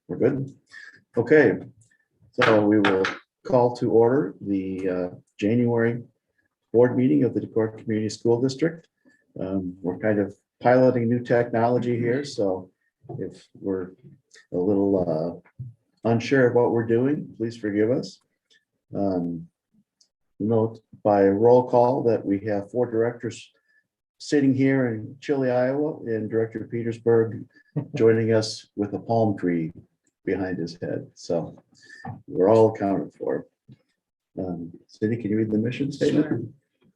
We're good. Okay, so we will call to order the January board meeting of the Decorah Community School District. We're kind of piloting new technology here, so if we're a little unsure of what we're doing, please forgive us. Note by roll call that we have 4 directors sitting here in Chile, Iowa, and Director Petersburg joining us with a palm tree behind his head. So we're all accounted for. Cindy, can you read the mission statement? Sure.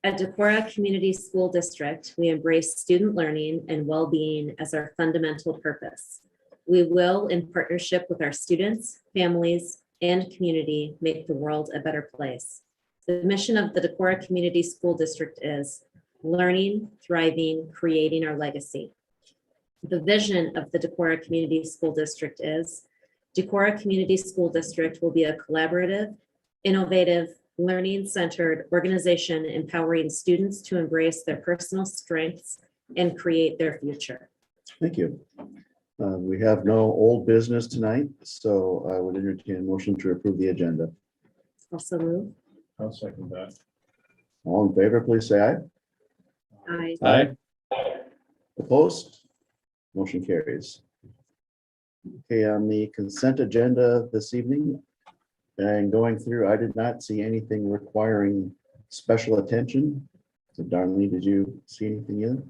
At Decorah Community School District, we embrace student learning and well-being as our fundamental purpose. We will, in partnership with our students, families, and community, make the world a better place. The mission of the Decorah Community School District is learning, thriving, creating our legacy. The vision of the Decorah Community School District is Decorah Community School District will be a collaborative, innovative, learning-centered organization empowering students to embrace their personal strengths and create their future. Thank you. We have no old business tonight, so I would entertain a motion to approve the agenda. Also move. I'll second that. All in favor, please say aye. Aye. Aye. Opposed? Motion carries. Okay, on the consent agenda this evening, and going through, I did not see anything requiring special attention. So Darlene, did you see anything either?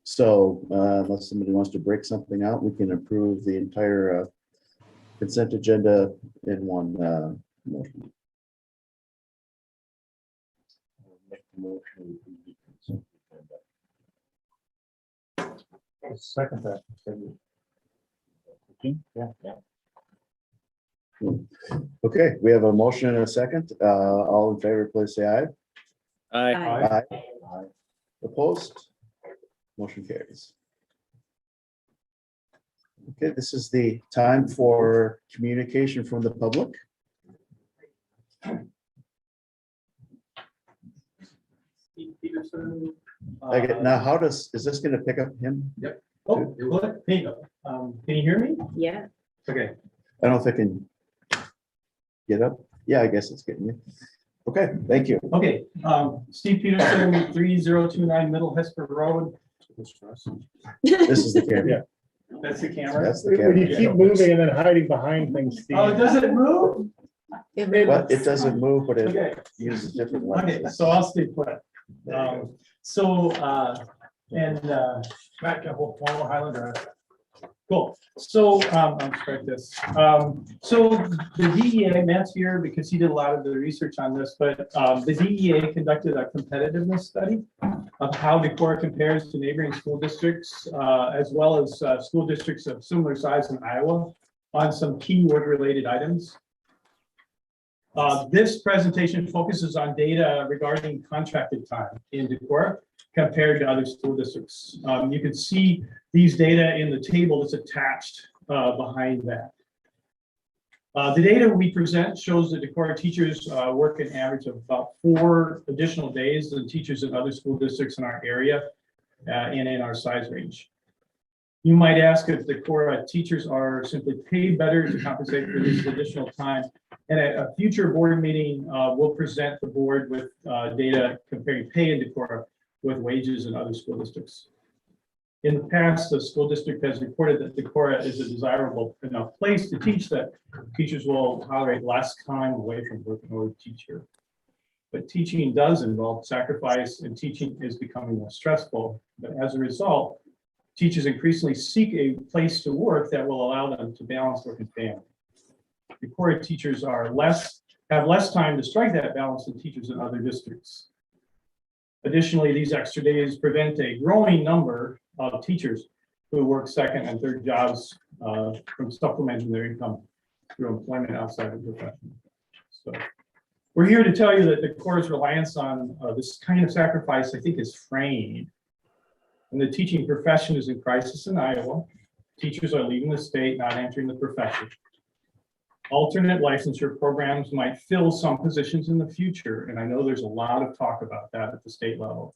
So unless somebody wants to break something out, we can approve the entire consent agenda in one motion. Make the motion. I'll second that. Yeah. Okay, we have a motion and a second. All in favor, please say aye. Aye. Aye. Opposed? Motion carries. Okay, this is the time for communication from the public. Okay, now how is this going to pick up him? Oh, what? Hey, can you hear me? Yeah. Okay. I don't know if I can get up. Yeah, I guess it's getting you. Okay, thank you. Okay. Steve Peterson, 3029 Middle Hesper Road. This is the camera. Yeah. That's the camera. That's the When you camera. keep moving and then hiding behind things, Steve. Oh, does it move? But it doesn't move, but it Okay. uses different Okay, lenses. so I'll stay put. There you go. Matt Campbell, Highland Drive. Cool. So I'll strike this. So the DEA, Matt's here because he did a lot of the research on this, but the DEA conducted a competitiveness study of how Decorah compares to neighboring school districts, as well as school districts of similar size in Iowa on some keyword related items. This presentation focuses on data regarding contracted time in Decorah compared to other school districts. You can see these data in the table that's attached behind that. The data we present shows that Decorah teachers work an average of about 4 additional days than teachers in other school districts in our area and in our size range. You might ask if Decorah teachers are simply paid better to compensate for this additional time. And at a future board meeting, we'll present the board with data comparing pay in Decorah with wages in other school districts. In the past, the school district has reported that Decorah is a desirable enough place to teach that teachers will tolerate less time away from working with a teacher. But teaching does involve sacrifice, and teaching is becoming more stressful. But as a result, teachers increasingly seek a place to work that will allow them to balance work and family. Decorah teachers have less time to strike that balance than teachers in other districts. Additionally, these extra days prevent a growing number of teachers who work second and third jobs from supplementing their income through employment outside of the profession. So we're here to tell you that Decorah's reliance on this kind of sacrifice, I think, is framed. And the teaching profession is in crisis in Iowa. Teachers are leaving the state, not entering the profession. Alternate licensure programs might fill some positions in the future, and I know there's a lot of talk about that at the state level.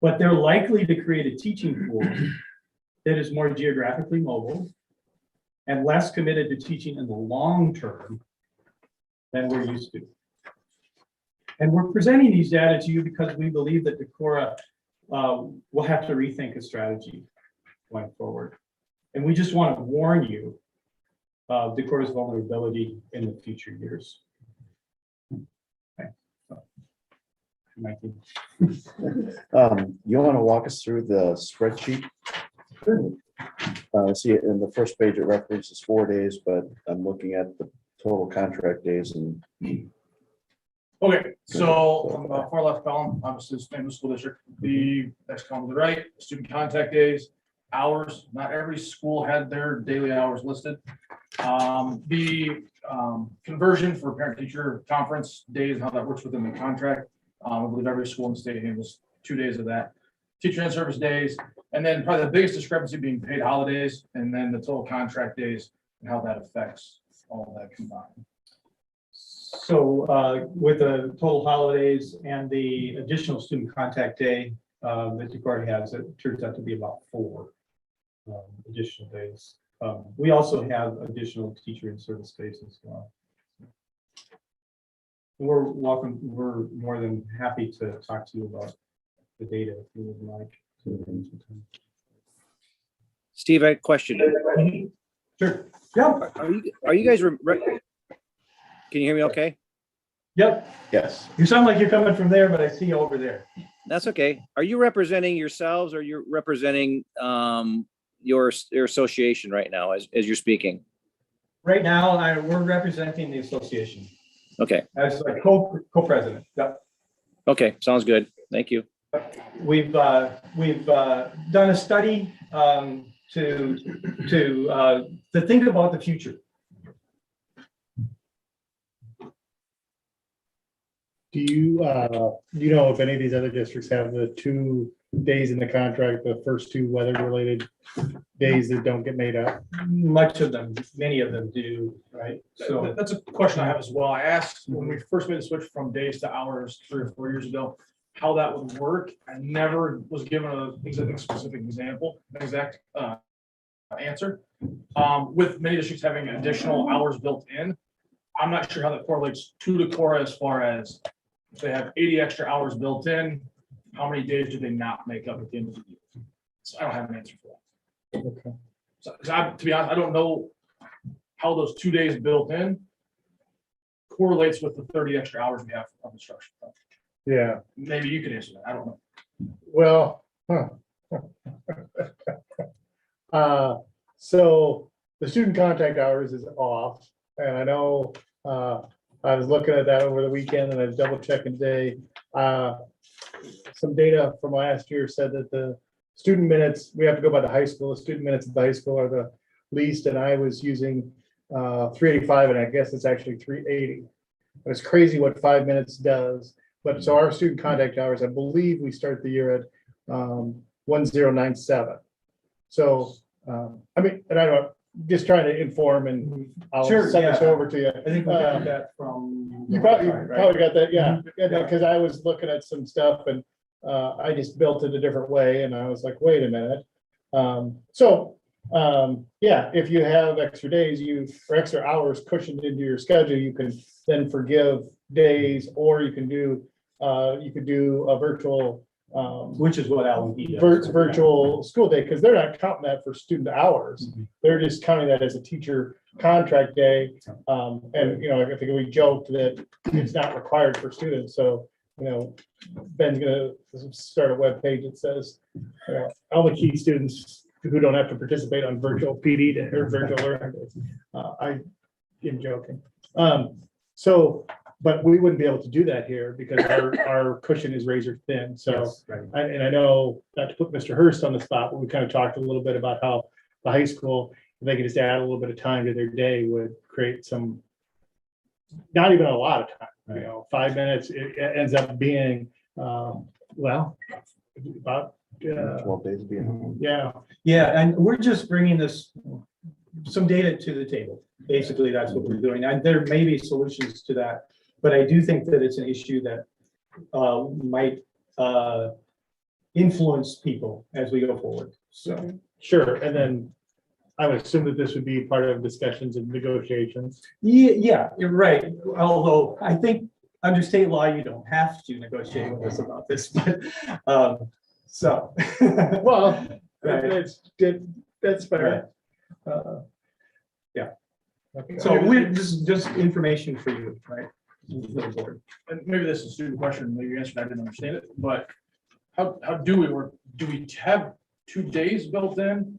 But they're likely to create a teaching pool that is more geographically mobile, and less committed to teaching in the long term than we're used to. And we're presenting these data to you because we believe that Decorah will have to rethink its strategy going forward. And we just want to warn you of Decorah's vulnerability in the future years. Okay. Mikey. You want to walk us through the spreadsheet? See, in the first page, it references 4 days, but I'm looking at the total contract days and Okay, so on the far left column, obviously, it's name of the school district. The next column to the right, student contact days, hours. Not every school had their daily hours listed. The conversion for parent-teacher conference days and how that works within the contract. I believe every school in the state handles 2 days of that. Teacher and service days, and then probably the biggest discrepancy being paid holidays, and then the total contract days and how that affects all of that combined. So with the total holidays and the additional student contact day that Decorah has, it turns out to be about 4 additional days. We also have additional teacher and service days as well. We're more than happy to talk to you about the data if you would like. Steve, I have a question. Sure. Yeah. Are you guys, can you hear me okay? Yep. yes. You sound like you're coming from there, but I see you over there. That's okay. Are you representing yourselves or you're representing your association right now as you're speaking? Right now, we're representing the association Okay. as a co-president. Yep. Okay. Sounds good. Thank you. We've done a study to think about the future. Do you know if any of these other districts have the 2 days in the contract, the first 2 weather-related days that don't get made up? Many of them do, right? So That's a question I have as well. I asked when we first made the switch from days to hours 3 or 4 years ago, how that would work. I never was given a specific example, an exact answer. With many districts having additional hours built in, I'm not sure how that correlates to Decorah as far as if they have 80 extra hours built in, how many days do they not make up at the end of the year? So I don't have an answer for that. Okay. So, 'cause to be honest, I don't know how those 2 days built in correlates with the 30 extra hours we have of instruction. Yeah, Maybe you can answer that. I don't know. well, so the student contact hours is off, and I know, I was looking at that over the weekend and I was double checking today. Some data from last year said that the student minutes, we have to go by the high school, the student minutes at the high school are the least, and I was using 385, and I guess it's actually 380. But it's crazy what 5 minutes does. But so our student contact hours, I believe we start the year at 1097. So I mean, and I don't, just trying to inform, and I'll Sure, send this yeah. over to you. I think we got that from. You probably got that, yeah, Mhm. because I was looking at some stuff and I just built it a different way, and I was like, wait a minute. Yeah, if you have extra days, or extra hours cushioned into your schedule, you can then forgive days, or you can do, a virtual, Which is what L&D does. virtual school day, because they're not counting that for student hours. Mhm. They're just counting that as a teacher contract day. And, I think we joked that it's not required for students, so, Ben's gonna start a web page that says, all the key students who don't have to participate on virtual PD day or virtual learning days. I am joking. But we wouldn't be able to do that here because our cushion is razor thin, so. Yes, right. And I know, not to put Mr. Hurst on the spot, but we kind of talked a little bit about how the high school, if they could just add a little bit of time to their day, would create some, not even a lot of time, 5 minutes, it ends up being, about, 12 days being home. yeah. Yeah, and we're just bringing some data to the table. Basically, that's what we're doing. And there may be solutions to that, but I do think that it's an issue that might influence people as we go forward. So, Sure, and then I would assume that this would be part of discussions and negotiations. Yeah, you're right. Although I think under state law, you don't have to negotiate with us about this, but, so. Well, Right. that's fair. Yeah. Okay. So we're just information for you, right? For the board. And maybe this is a student question, maybe you answered, I didn't understand it, but how do we work? Do we have 2 days built in?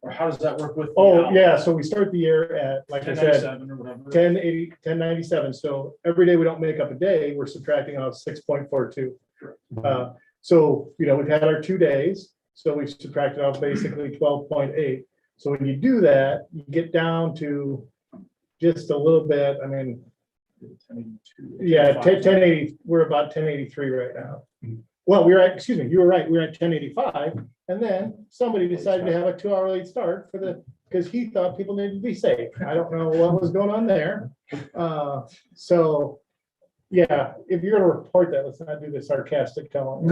Or how does that work with? the Oh, hours? yeah, so we start the year at, like I said, 10:97 or whatever. 1080, 1097. So every day we don't make up a day, we're subtracting off 6.42. So, we've had our 2 days, so we've subtracted off basically 12.8. So when you do that, you get down to just a little bit, I mean, 10:82. yeah, 1080, we're about 1083 right now. Well, we were at, excuse me, you were right, we were at 1085, and then somebody decided to have a 2-hour late start because he thought people needed to be safe. I don't know what was going on there. So, yeah, if you're gonna report that, let's not do the sarcastic tone.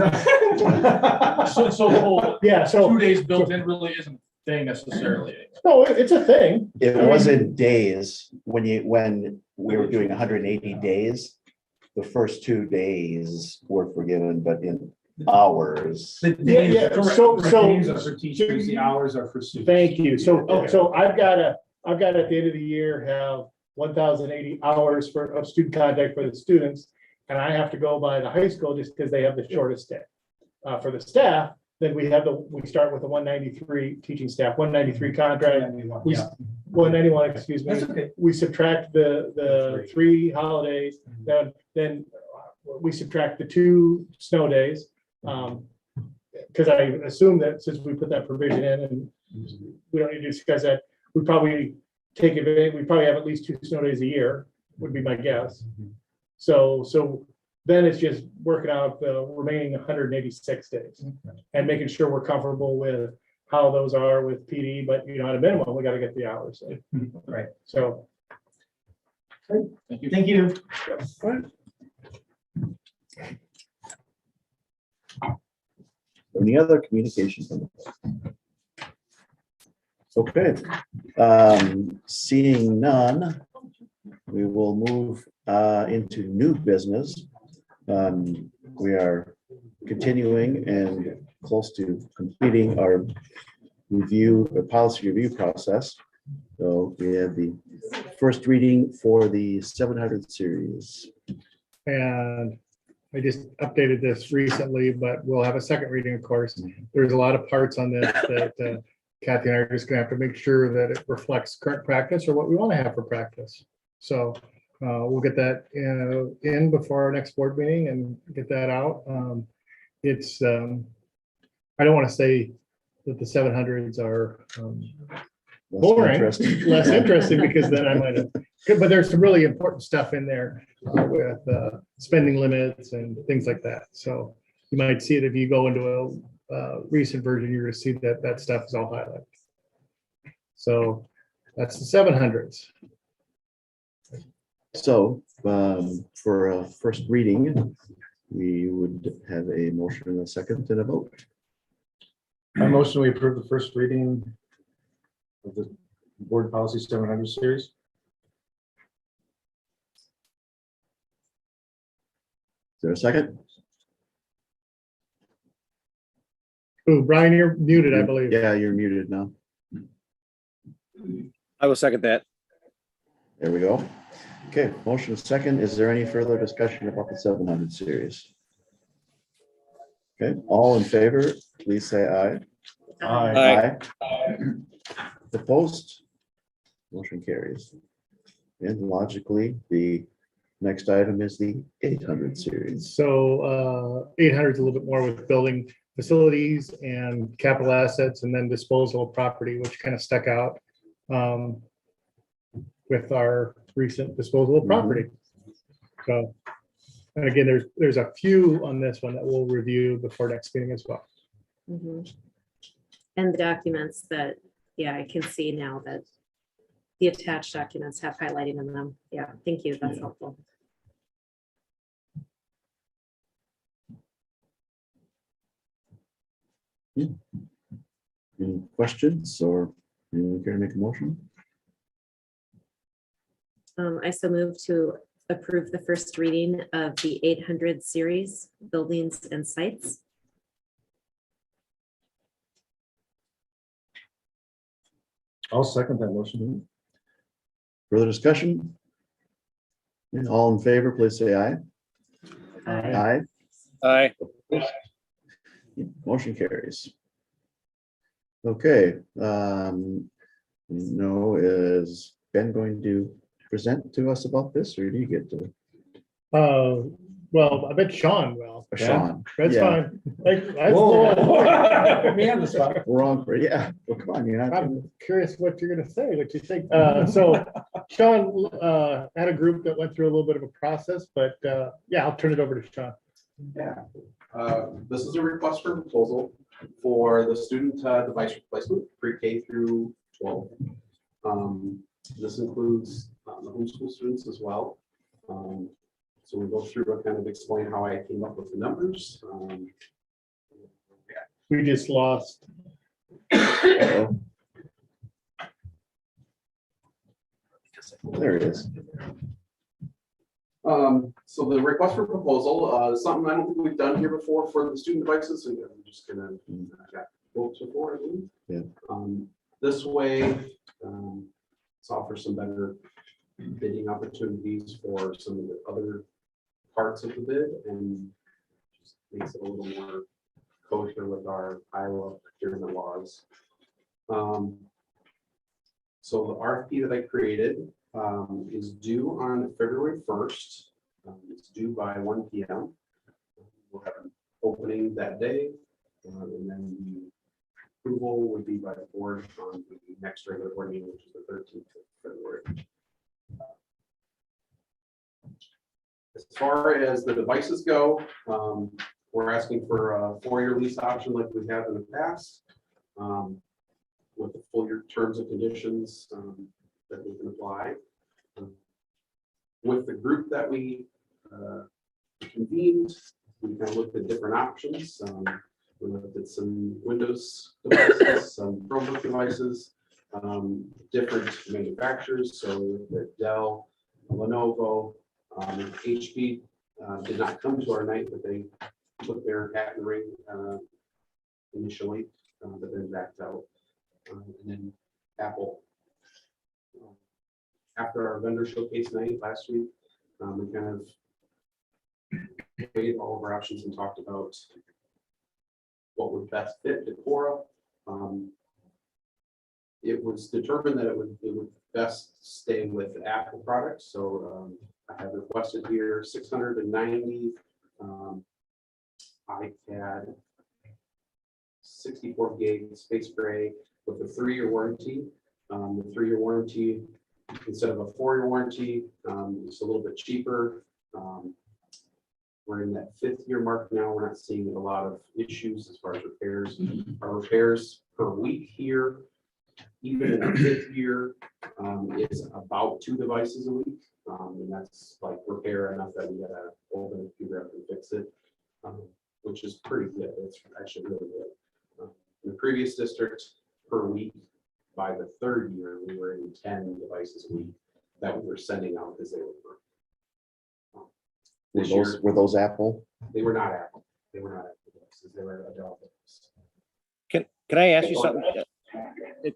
So the whole Yeah, so, 2 days built in really isn't a thing necessarily. no, it's a thing. It wasn't days when we were doing 180 days. The first 2 days were forgiven, but in hours. The Yeah, days- yeah, correct. so- The so- days are for teachers, the hours are for students. Thank you. So, Okay. so I've got at the end of the year have 1,080 hours of student contact for the students. And I have to go by the high school just because they have the shortest day. For the staff, then we start with the 193 teaching staff, 193 contract, we- Yeah. 191, excuse me. That's okay. We subtract the 3 holidays, then we subtract the 2 snow days. Because I assume that since we put that provision in and we don't need to discuss that, we probably we probably have at least 2 snow days a year, would be my guess. So then it's just working out the remaining 186 days and making sure we're comfortable with how those are with PD, but at a minimum, we gotta get the hours. Right. So. Thank you. Thank you. Any other communications? Okay, seeing none, we will move into new business. We are continuing and close to completing our policy review process. So we have the first reading for the 700 series. And I just updated this recently, but we'll have a second reading, of course. There's a lot of parts on this that Kathy and I are just gonna have to make sure that it reflects current practice or what we want to have for practice. So we'll get that in before our next board meeting and get that out. It's, I don't want to say that the 700s are Less boring, interesting. less interesting, because then I might have, but there's some really important stuff in there with spending limits and things like that. So you might see it if you go into a recent version, you're going to see that that stuff is all highlighted. So that's the 700s. So for a first reading, we would have a motion and a second and a vote. I motion we approve the first reading of the board policy 700 series. Is there a second? Oh, Brian, you're muted, I believe. Yeah, you're muted now. I will second that. There we go. Okay, motion is second. Is there any further discussion about the 700 series? Okay, all in favor, please say aye. Aye. Opposed? Motion carries. And logically, the next item is the 800 series. So 800 is a little bit more with building facilities and capital assets, and then disposal of property, which kind of stuck out with our recent disposal of property. So, and again, there's a few on this one that we'll review before next meeting as well. Mhm. And the documents that, yeah, I can see now that the attached documents have highlighting in them. Yeah, thank you. That's helpful. Any questions or Anyone care to make a motion? I so move to approve the first reading of the 800 series, buildings and sites. I'll second that motion. Further discussion? All in favor, please say aye. Aye. Aye. Aye. Motion carries. Okay, no, is Ben going to present to us about this, or do you get to? Well, I bet Sean will. Sean? That's Yeah, fine. Whoa. Put me on the spot. we're on, yeah, well, come on, you're not. I'm curious what you're gonna say, what you think. So Sean had a group that went through a little bit of a process, but yeah, I'll turn it over to Sean. Yeah, this is a request for proposal for the student device replacement, pre-K through 12. This includes the homeschool students as well. So we go through and kind of explain how I came up with the numbers. We just lost. Uh-oh. There it is. So the request for proposal is something I don't think we've done here before for the student devices. And I'm just gonna got quotes before, I believe. Yeah. This way, it's offer some better bidding opportunities for some of the other parts of the bid and just makes it a little more kosher with our Iowa procurement laws. So the RFP that I created is due on February 1st. It's due by 1 p.m. We'll have an opening that day, and then the approval would be by the board on the next regular board meeting, which is the 13th of February. As far as the devices go, we're asking for a 4-year lease option like we have in the past, with the full year terms and conditions that we can apply. With the group that we convened, we kind of looked at different options. We looked at some Windows devices, some Chromebook devices, different manufacturers. So we looked at Dell, Lenovo, HP did not come to our night, but they put their hat in the ring initially, but then backed out. And then Apple. After our vendor showcase night last week, we kind of weighed all of our options and talked about what would best fit Decorah. It was determined that it would best stay with the Apple products. So I have requested here 690 iPad, 64 gig space gray with a 3-year warranty. The 3-year warranty, instead of a 4-year warranty, it's a little bit cheaper. We're in that 5th year mark now. We're not seeing a lot of issues as far as repairs. Our repairs per week here, even in the 5th year, is about 2 devices a week. And that's like repair enough that we gotta open the computer up and fix it, which is pretty good. It's actually really good. In the previous district, per week, by the 3rd year, we were in 10 devices a week that we were sending out because they were. This year, Were those Apple? they were not Apple. They were not Apple devices. They were Dell devices. Can I ask you something?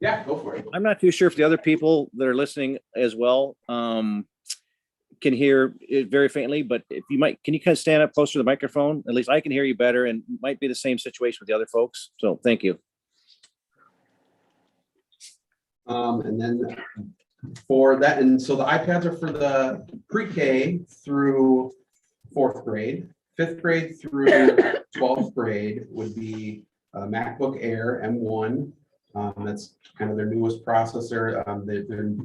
Yeah, go for it. I'm not too sure if the other people that are listening as well can hear it very faintly, but if you might, can you kind of stand up closer to the microphone? At least I can hear you better, and it might be the same situation with the other folks. So thank you. And then for that, and so the iPads are for the pre-K through 4th grade. 5th grade through 12th grade would be a MacBook Air M1. That's kind of their newest processor.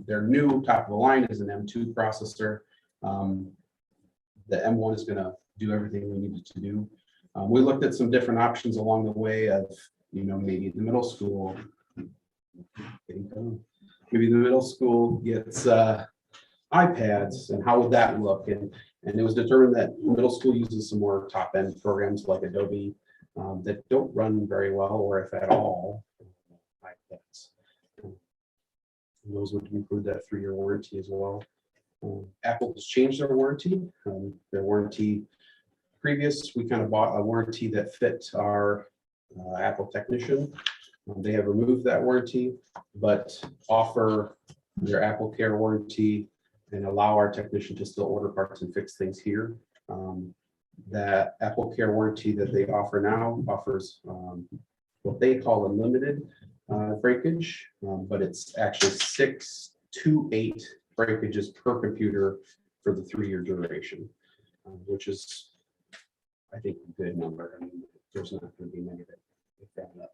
Their new top of the line is an M2 processor. The M1 is going to do everything we need it to do. We looked at some different options along the way of, maybe the middle school. Maybe the middle school gets iPads, and how would that look? And it was determined that middle school uses some more top-end programs like Adobe that don't run very well, or if at all, iPads. And those would include that 3-year warranty as well. Apple has changed their warranty. Their warranty previous, we kind of bought a warranty that fit our Apple technician. They have removed that warranty, but offer their Apple Care warranty and allow our technician to still order parts and fix things here. That Apple Care warranty that they offer now offers what they call unlimited breakage, but it's actually 6 to 8 breakages per computer for the 3-year duration, which is, I think, a good number. I mean, there's not going to be many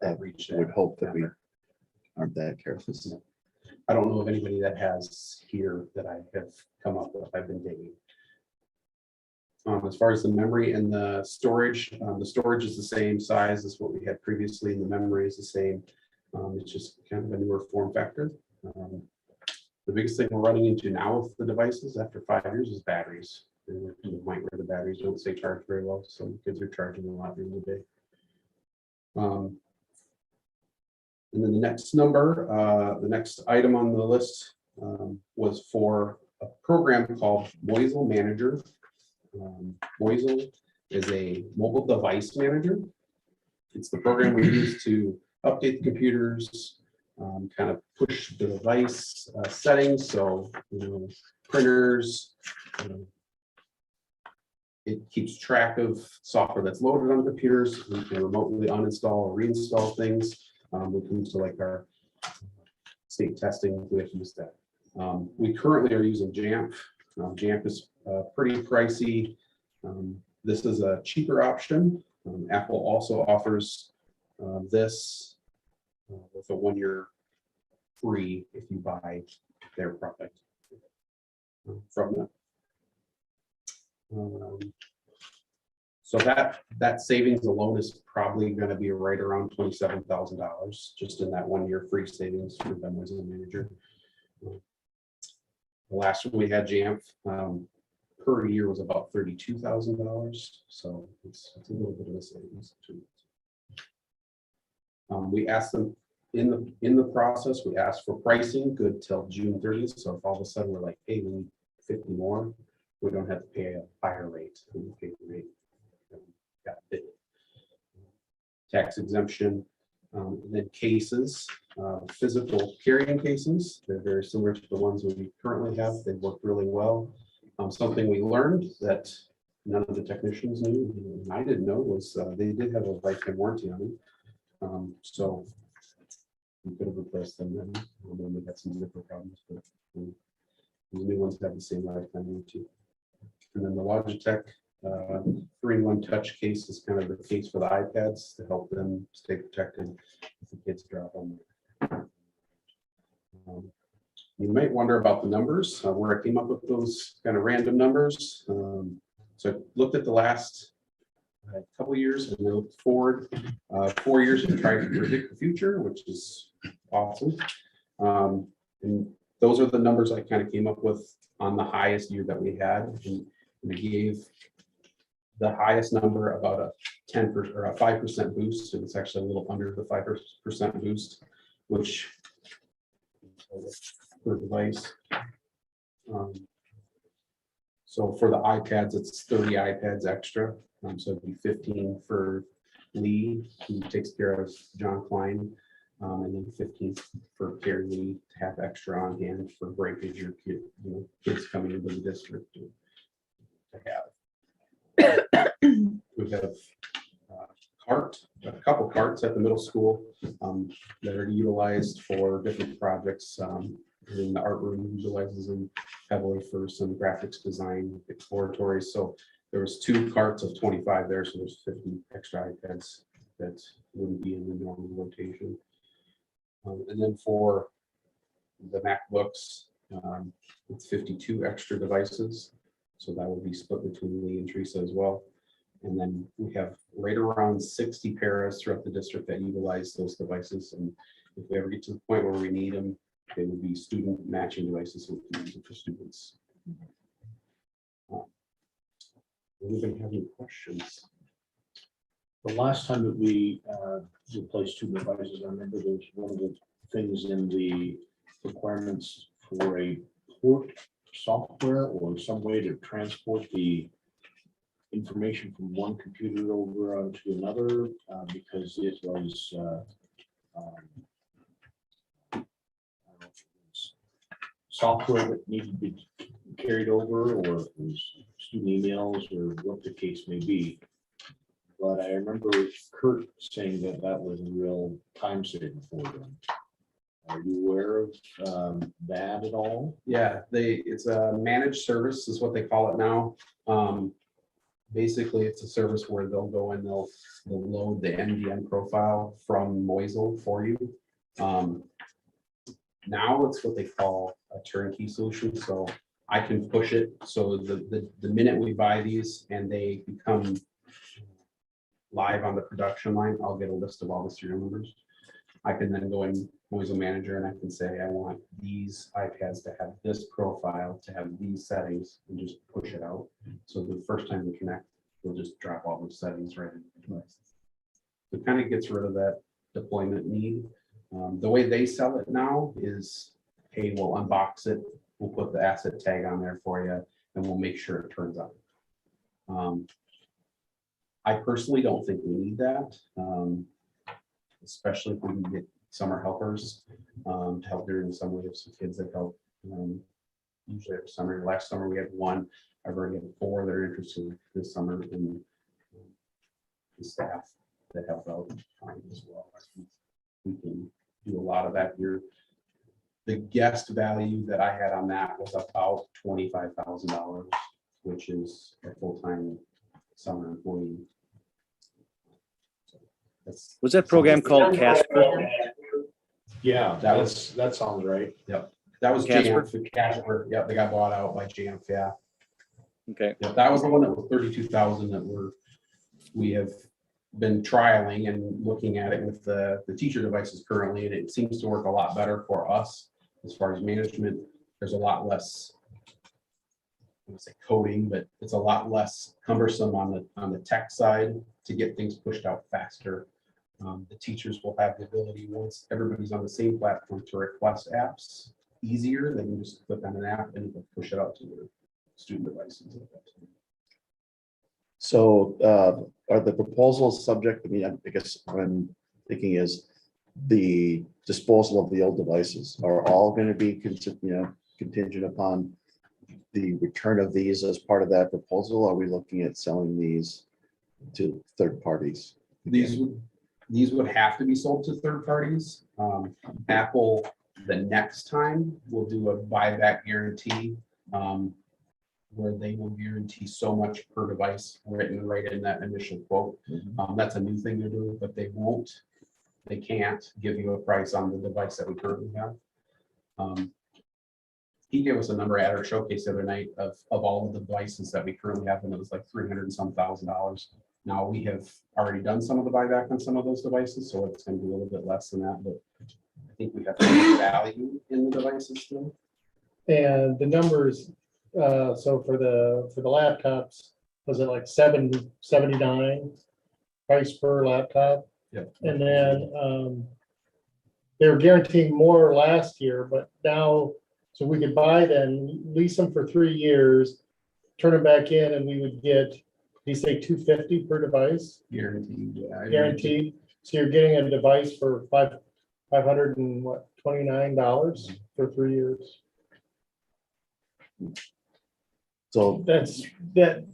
that reach that. Would hope that we number. aren't that careful. I don't know of anybody that has here that I have come up with. I've been digging. As far as the memory and the storage is the same size as what we had previously, and the memory is the same. It's just kind of a newer form factor. The biggest thing we're running into now with the devices after 5 years is batteries. And the point where the batteries don't stay charged very well, so kids are charging a lot during the day. And then the next number, the next item on the list was for a program called Moisel Manager. Moisel is a mobile device manager. It's the program we use to update the computers, kind of push the device settings. So, printers, it keeps track of software that's loaded on computers. We can remotely uninstall or reinstall things. When it comes to like our state testing, we have to use that. We currently are using Jamf. Jamf is pretty pricey. This is a cheaper option. Apple also offers this with a 1-year free if you buy their product from them. So that savings alone is probably going to be right around $27,000 just in that 1-year free savings for them as a manager. The last one we had, Jamf, per year was about $32,000. So it's a little bit of a savings too. We asked them in the process, we asked for pricing good till June 30th. So if all of a sudden we're like, hey, we need 50 more, we don't have to pay a higher rate. We pay the rate. Got it. Tax exemption, and then cases, physical carrying cases. They're very similar to the ones we currently have. They work really well. Something we learned that none of the technicians knew, and I didn't know, was they did have a lifetime warranty on them. So we could have replaced them then. Then we had some different problems, but the new ones have the same lifetime warranty. And then the Logitech 3-in-1 touch case is kind of the case for the iPads to help them stay protected if the kids drop them. You might wonder about the numbers, where I came up with those kind of random numbers. So I looked at the last couple of years and I looked forward 4 years and tried to predict the future, which is awesome. And those are the numbers I kind of came up with on the highest year that we had. And we gave the highest number about a 10% or a 5% boost. And it's actually a little under the 5% boost, which per device. So for the iPads, it's 30 iPads extra. So it'd be 15 for Lee, who takes care of John Klein, and then 15 for Carrie Lee to have extra on hand for breakage or kids coming into the district to have. We have a couple carts at the middle school that are utilized for different projects. And the art room utilizes them heavily for some graphics design exploratory. So there was 2 carts of 25 there, so there's 50 extra iPads that wouldn't be in the normal rotation. And then for the MacBooks, it's 52 extra devices. So that would be split between Lee and Teresa as well. And then we have right around 60 paras throughout the district that utilize those devices. And if we ever get to the point where we need them, they would be student matching devices, so we can use it for students. Anybody have any questions? The last time that we replaced 2 devices, I remember there was one of the things in the requirements for a port software or some way to transport the information from one computer over to another, because it was I don't know if it was software that needed to be carried over, or if it was student emails, or what the case may be. But I remember Kurt saying that that was a real time saver for them. Are you aware of that at all? Yeah, it's a managed service is what they call it now. Basically, it's a service where they'll go and they'll load the MDM profile from Moisel for you. Now it's what they call a turnkey solution, so I can push it. So the minute we buy these and they become live on the production line, I'll get a list of all the serial numbers. I can then go in Moisel Manager and I can say, I want these iPads to have this profile, to have these settings, and just push it out. So the first time we connect, we'll just drop all those settings right in the device. It kind of gets rid of that deployment need. The way they sell it now is, hey, we'll unbox it, we'll put the asset tag on there for you, and we'll make sure it turns on. I personally don't think we need that, especially if we can get summer helpers to help during the summer. We have some kids that help usually every summer. Last summer we had one. I've already had 4 that are interested this summer, and the staff that help out as well. We can do a lot of that here. The guest value that I had on that was about $25,000, which is a full-time summer employee. Was that program called Casper? Yeah, That that sounds right. Yep, that was Casper? Casper. Yep, they got bought out by Jamf. Yeah, Okay. yep, that was the one that was 32,000 that we have been trialing and looking at it with the teacher devices currently, and it seems to work a lot better for us as far as management. There's a lot less, I would say coding, but it's a lot less cumbersome on the tech side to get things pushed out faster. The teachers will have the ability, once everybody's on the same platform, to request apps easier. They can just click on an app and push it out to their student devices. So are the proposals subject, I mean, I guess what I'm thinking is the disposal of the old devices are all going to be contingent upon the return of these as part of that proposal? Are we looking at selling these to third parties? These would have to be sold to third parties. Apple, the next time, will do a buyback guarantee where they will guarantee so much per device written right in that initial quote. That's a new thing they're doing, but they can't give you a price on the device that we currently have. He gave us a number at our showcase the other night of all of the devices that we currently have, and it was like $300 and some thousand. Now we have already done some of the buyback on some of those devices, so it's going to be a little bit less than that, but I think we have value in the devices still. And the numbers, so for the laptops, was it like $779 price per laptop? Yep. And then they were guaranteeing more last year, but now, so we could buy them, lease them for 3 years, turn them back in, and we would get, you say $250 per device? Guaranteed, yeah. Guaranteed. So you're getting a device for $529 for 3 years. So That's that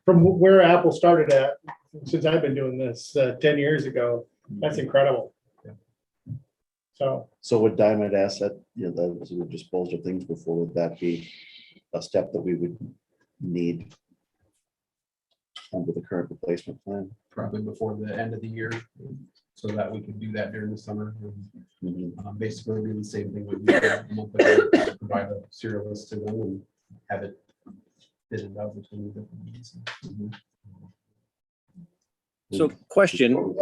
from where Apple started at, since I've been doing this 10 years ago. That's incredible. So would Diamond Asset, those who disposed of things before, would that be a step that we would need under the current replacement plan? Probably before the end of the year, so that we could do that during the summer. Basically do the same thing with provide a serial list to them and have it fitted out between the different ones. So question,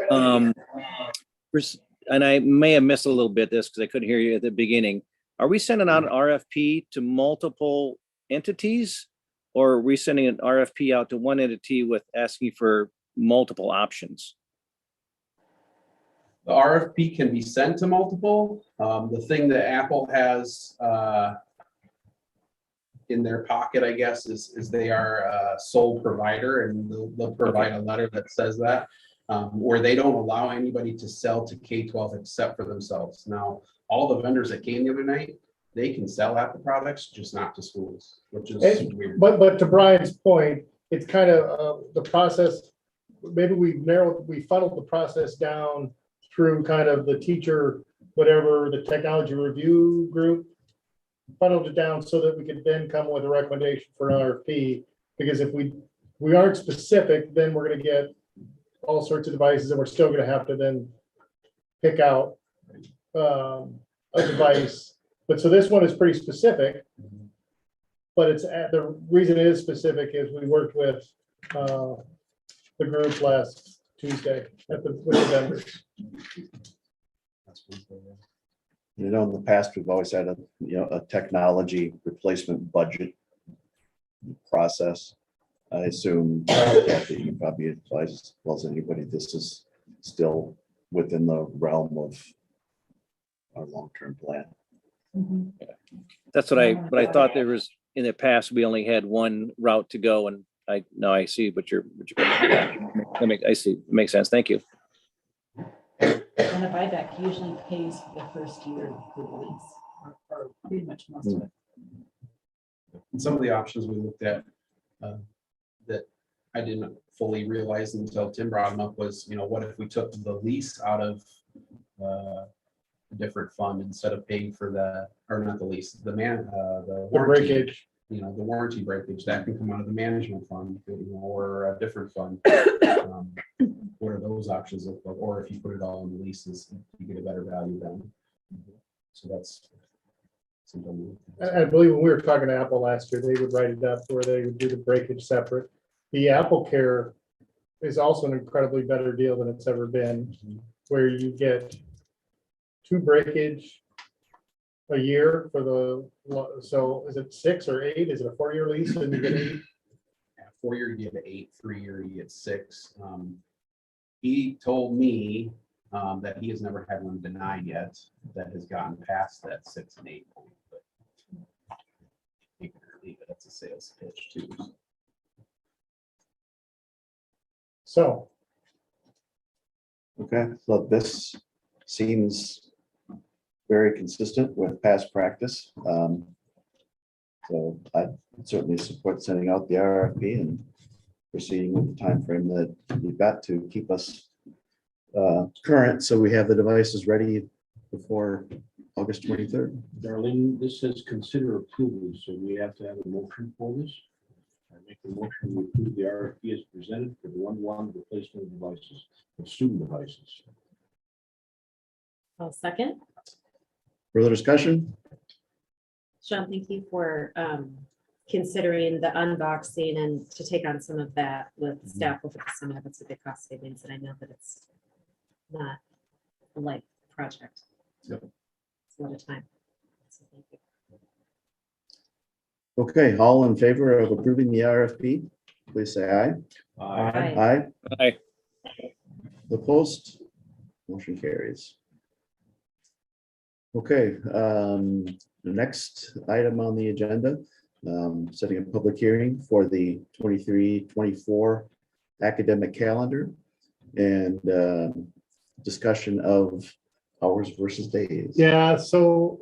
and I may have missed a little bit this because I couldn't hear you at the beginning. Are we sending out an RFP to multiple entities, or are we sending an RFP out to one entity with asking for multiple options? The RFP can be sent to multiple. The thing that Apple has in their pocket, I guess, is they are a sole provider, and they'll provide a letter that says that, where they don't allow anybody to sell to K-12 except for themselves. Now, all the vendors that came the other night, they can sell Apple products, just not to schools, which is weird. But to Brian's point, it's kind of the process, maybe we funneled the process down through kind of the teacher, whatever, the technology review group, funneled it down so that we could then come with a recommendation for an RFP. Because if we aren't specific, then we're gonna get all sorts of devices, and we're still gonna have to then pick out a device. But so this one is pretty specific. But it's the reason it is specific is we worked with the group last Tuesday with the vendors. You know, in the past, we've always had a technology replacement budget process. I assume Kathy, you can probably advise as well as anybody, this is still within the realm of our long-term plan. That's what I thought there was, in the past, we only had one route to go, and I see what you're, I see, it makes sense. Thank you. And the buyback usually pays for the first year for the lease, or pretty much most of it. And some of the options we looked at that I didn't fully realize until Tim brought them up was, what if we took the lease out of a different fund instead of paying for not the lease, the warranty, breakage. The warranty breakage that can come out of the management fund, or a different fund. What are those options look like? Or if you put it all in the leases, you get a better value then. So that's something. I believe when we were talking to Apple last year, they would write it up where they would do the breakage separate. The Apple Care is also an incredibly better deal than it's ever been, where you get 2 breakage a year for so is it 6 or 8? Is it a 4-year lease and you get 8? 4-year, you get 8, 3-year, you get 6. He told me that he has never had one denied yet that has gotten past that 6 and 8 point. But you can leave it. That's a sales pitch too. So Okay, so this seems very consistent with past practice. So I certainly support sending out the RFP and proceeding with the time frame that you've got to keep us current, so we have the devices ready before August 23rd. Darlene, this says consider approval, so we have to have a motion for this. I make the motion to approve the RFP as presented for the 1-1 replacement of devices, of student devices. I'll second. Further discussion? Sean, thank you for considering the unboxing and to take on some of that with staff over the summer. That's a big cost savings, and I know that it's not a light project. Yep. It's a lot of time. So thank you. Okay, all in favor of approving the RFP, please say aye. Aye. Aye. Opposed? Motion carries. Okay, the next item on the agenda, setting a public hearing for the 23-24 academic calendar and discussion of hours versus days. yeah, so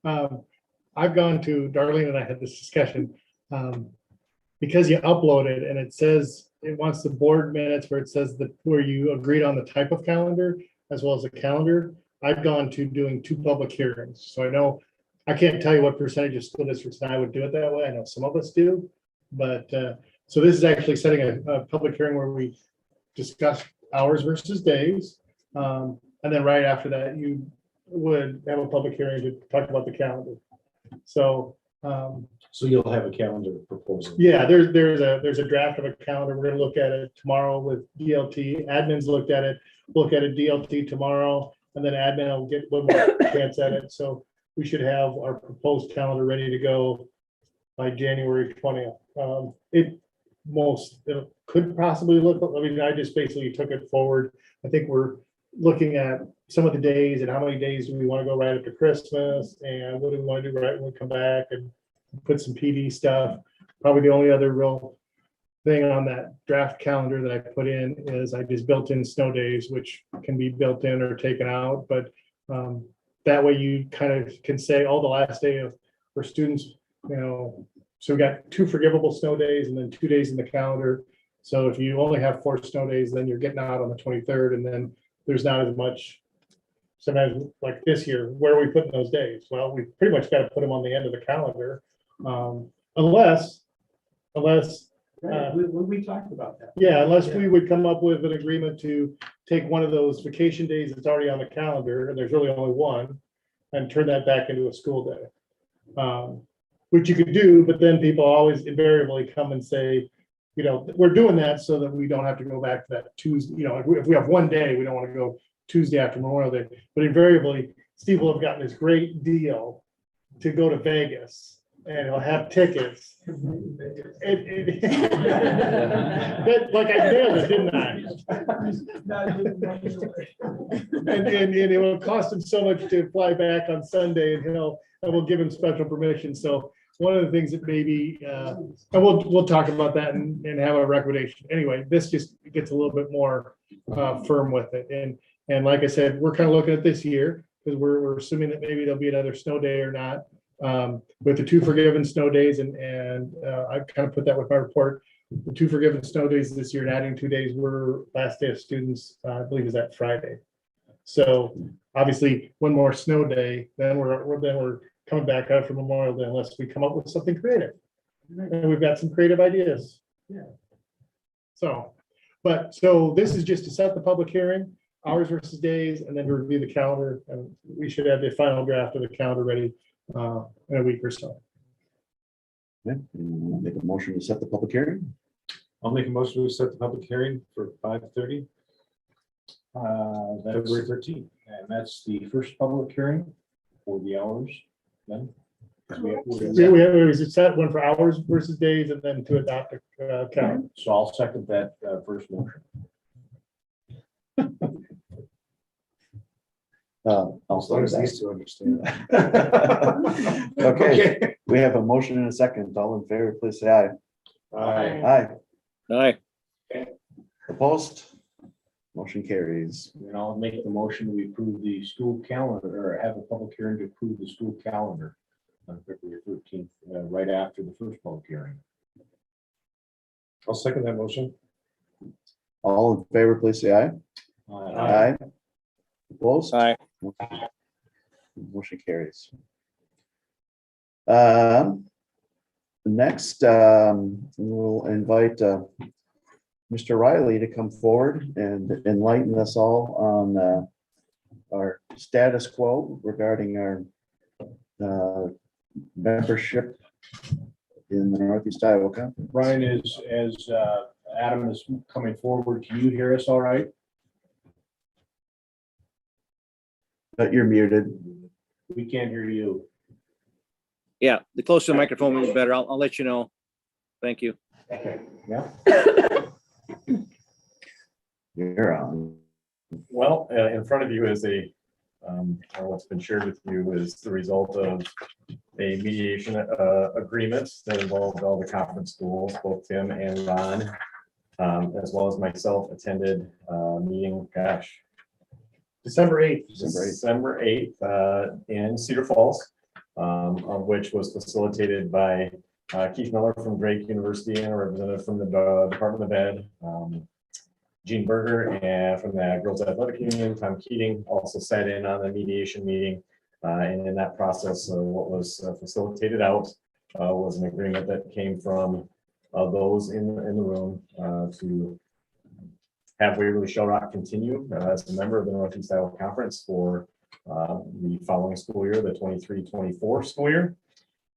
I've gone to, Darlene and I had this discussion, because you upload it and it says, it wants the board minutes where it says that where you agreed on the type of calendar as well as the calendar. I've gone to doing 2 public hearings. So I know, I can't tell you what percentage of school districts and I would do it that way. I know some of us do, but so this is actually setting a public hearing where we discuss hours versus days. And then right after that, you would have a public hearing to talk about the calendar. So So you'll have a calendar proposal. yeah, there's a draft of a calendar. We're gonna look at it tomorrow with DLT. Admin's looked at it. Look at a DLT tomorrow, and then admin will get one more chance at it. So we should have our proposed calendar ready to go by January 20th. It could possibly look, I mean, I just basically took it forward. I think looking at some of the days and how many days do we want to go right after Christmas and what do we want to do right when we come back and put some PD stuff. Probably the only other real thing on that draft calendar that I put in is I just built in snow days, which can be built in or taken out, but that way you kind of can say, oh, the last day of for students, so we got 2 forgivable snow days and then 2 days in the calendar. So if you only have 4 snow days, then you're getting out on the 23rd, and then there's not as much. Sometimes like this year, where are we putting those days? Well, we pretty much got to put them on the end of the calendar, unless. We talked about that. Yeah, unless we would come up with an agreement to take one of those vacation days that's already on the calendar, and there's really only one, and turn that back into a school day. Which you could do, but then people always invariably come and say, we're doing that so that we don't have to go back to that Tuesday. If we have one day, we don't want to go Tuesday after Memorial Day. But invariably, Steve will have gotten this great deal to go to Vegas, and he'll have tickets. But like I nailed it, didn't I? And it will cost him so much to fly back on Sunday, and we'll give him special permission. So one of the things that maybe, and we'll talk about that and have a recommendation. Anyway, this just gets a little bit more firm with it. And like I said, we're kind of looking at this year because we're assuming that maybe there'll be another snow day or not. With the 2 forgiven snow days, and I kind of put that with my report. The 2 forgiven snow days this year, and adding 2 days were last day of students, I believe is that Friday. So obviously, one more snow day, then we're coming back out for Memorial Day unless we come up with something creative. And we've got some creative ideas. Yeah. So this is just to set the public hearing, hours versus days, and then to review the calendar. And we should have the final draft of the calendar ready in a week or so. Okay, make a motion to set the public hearing. I'll make a motion to set the public hearing for 5:30. February 13th, and that's the first public hearing for the hours. Then We set one for hours versus days, and then to adopt a calendar. so I'll second that first motion. I'll start to understand. Okay, we have a motion and a second. All in favor, please say aye. Aye. Aye. Aye. Opposed? Motion carries. And I'll make the motion, we approve the school calendar, or have a public hearing to approve the school calendar on February 13th, right after the first public hearing. I'll second that motion. All in favor, please say aye. Aye. Opposed? Aye. Motion carries. Next, we'll invite Mr. Riley to come forward and enlighten us all on our status quo regarding our membership in the Northeast Iowa Conference. Brian is, as Adam is coming forward, can you hear us all right? But you're muted. We can't hear you. Yeah, the closer the microphone, the better. I'll let you know. Thank you. Okay, yeah. You're on. Well, in front of you is or what's been shared with you is the result of a mediation agreement that involved all the conference schools, both Tim and Ron, as well as myself, attended a meeting, December 8th. December 8th in Cedar Falls, of which was facilitated by Keith Miller from Drake University and a representative from the Department of Ed, Gene Berger, and from the Girls Athletic Union, Tom Keating also sat in on the mediation meeting. And in that process, what was facilitated out was an agreement that came from those in the room to have Waverly Shell Rock continue as a member of the Northeast Iowa Conference for the following school year, the 23-24 school year.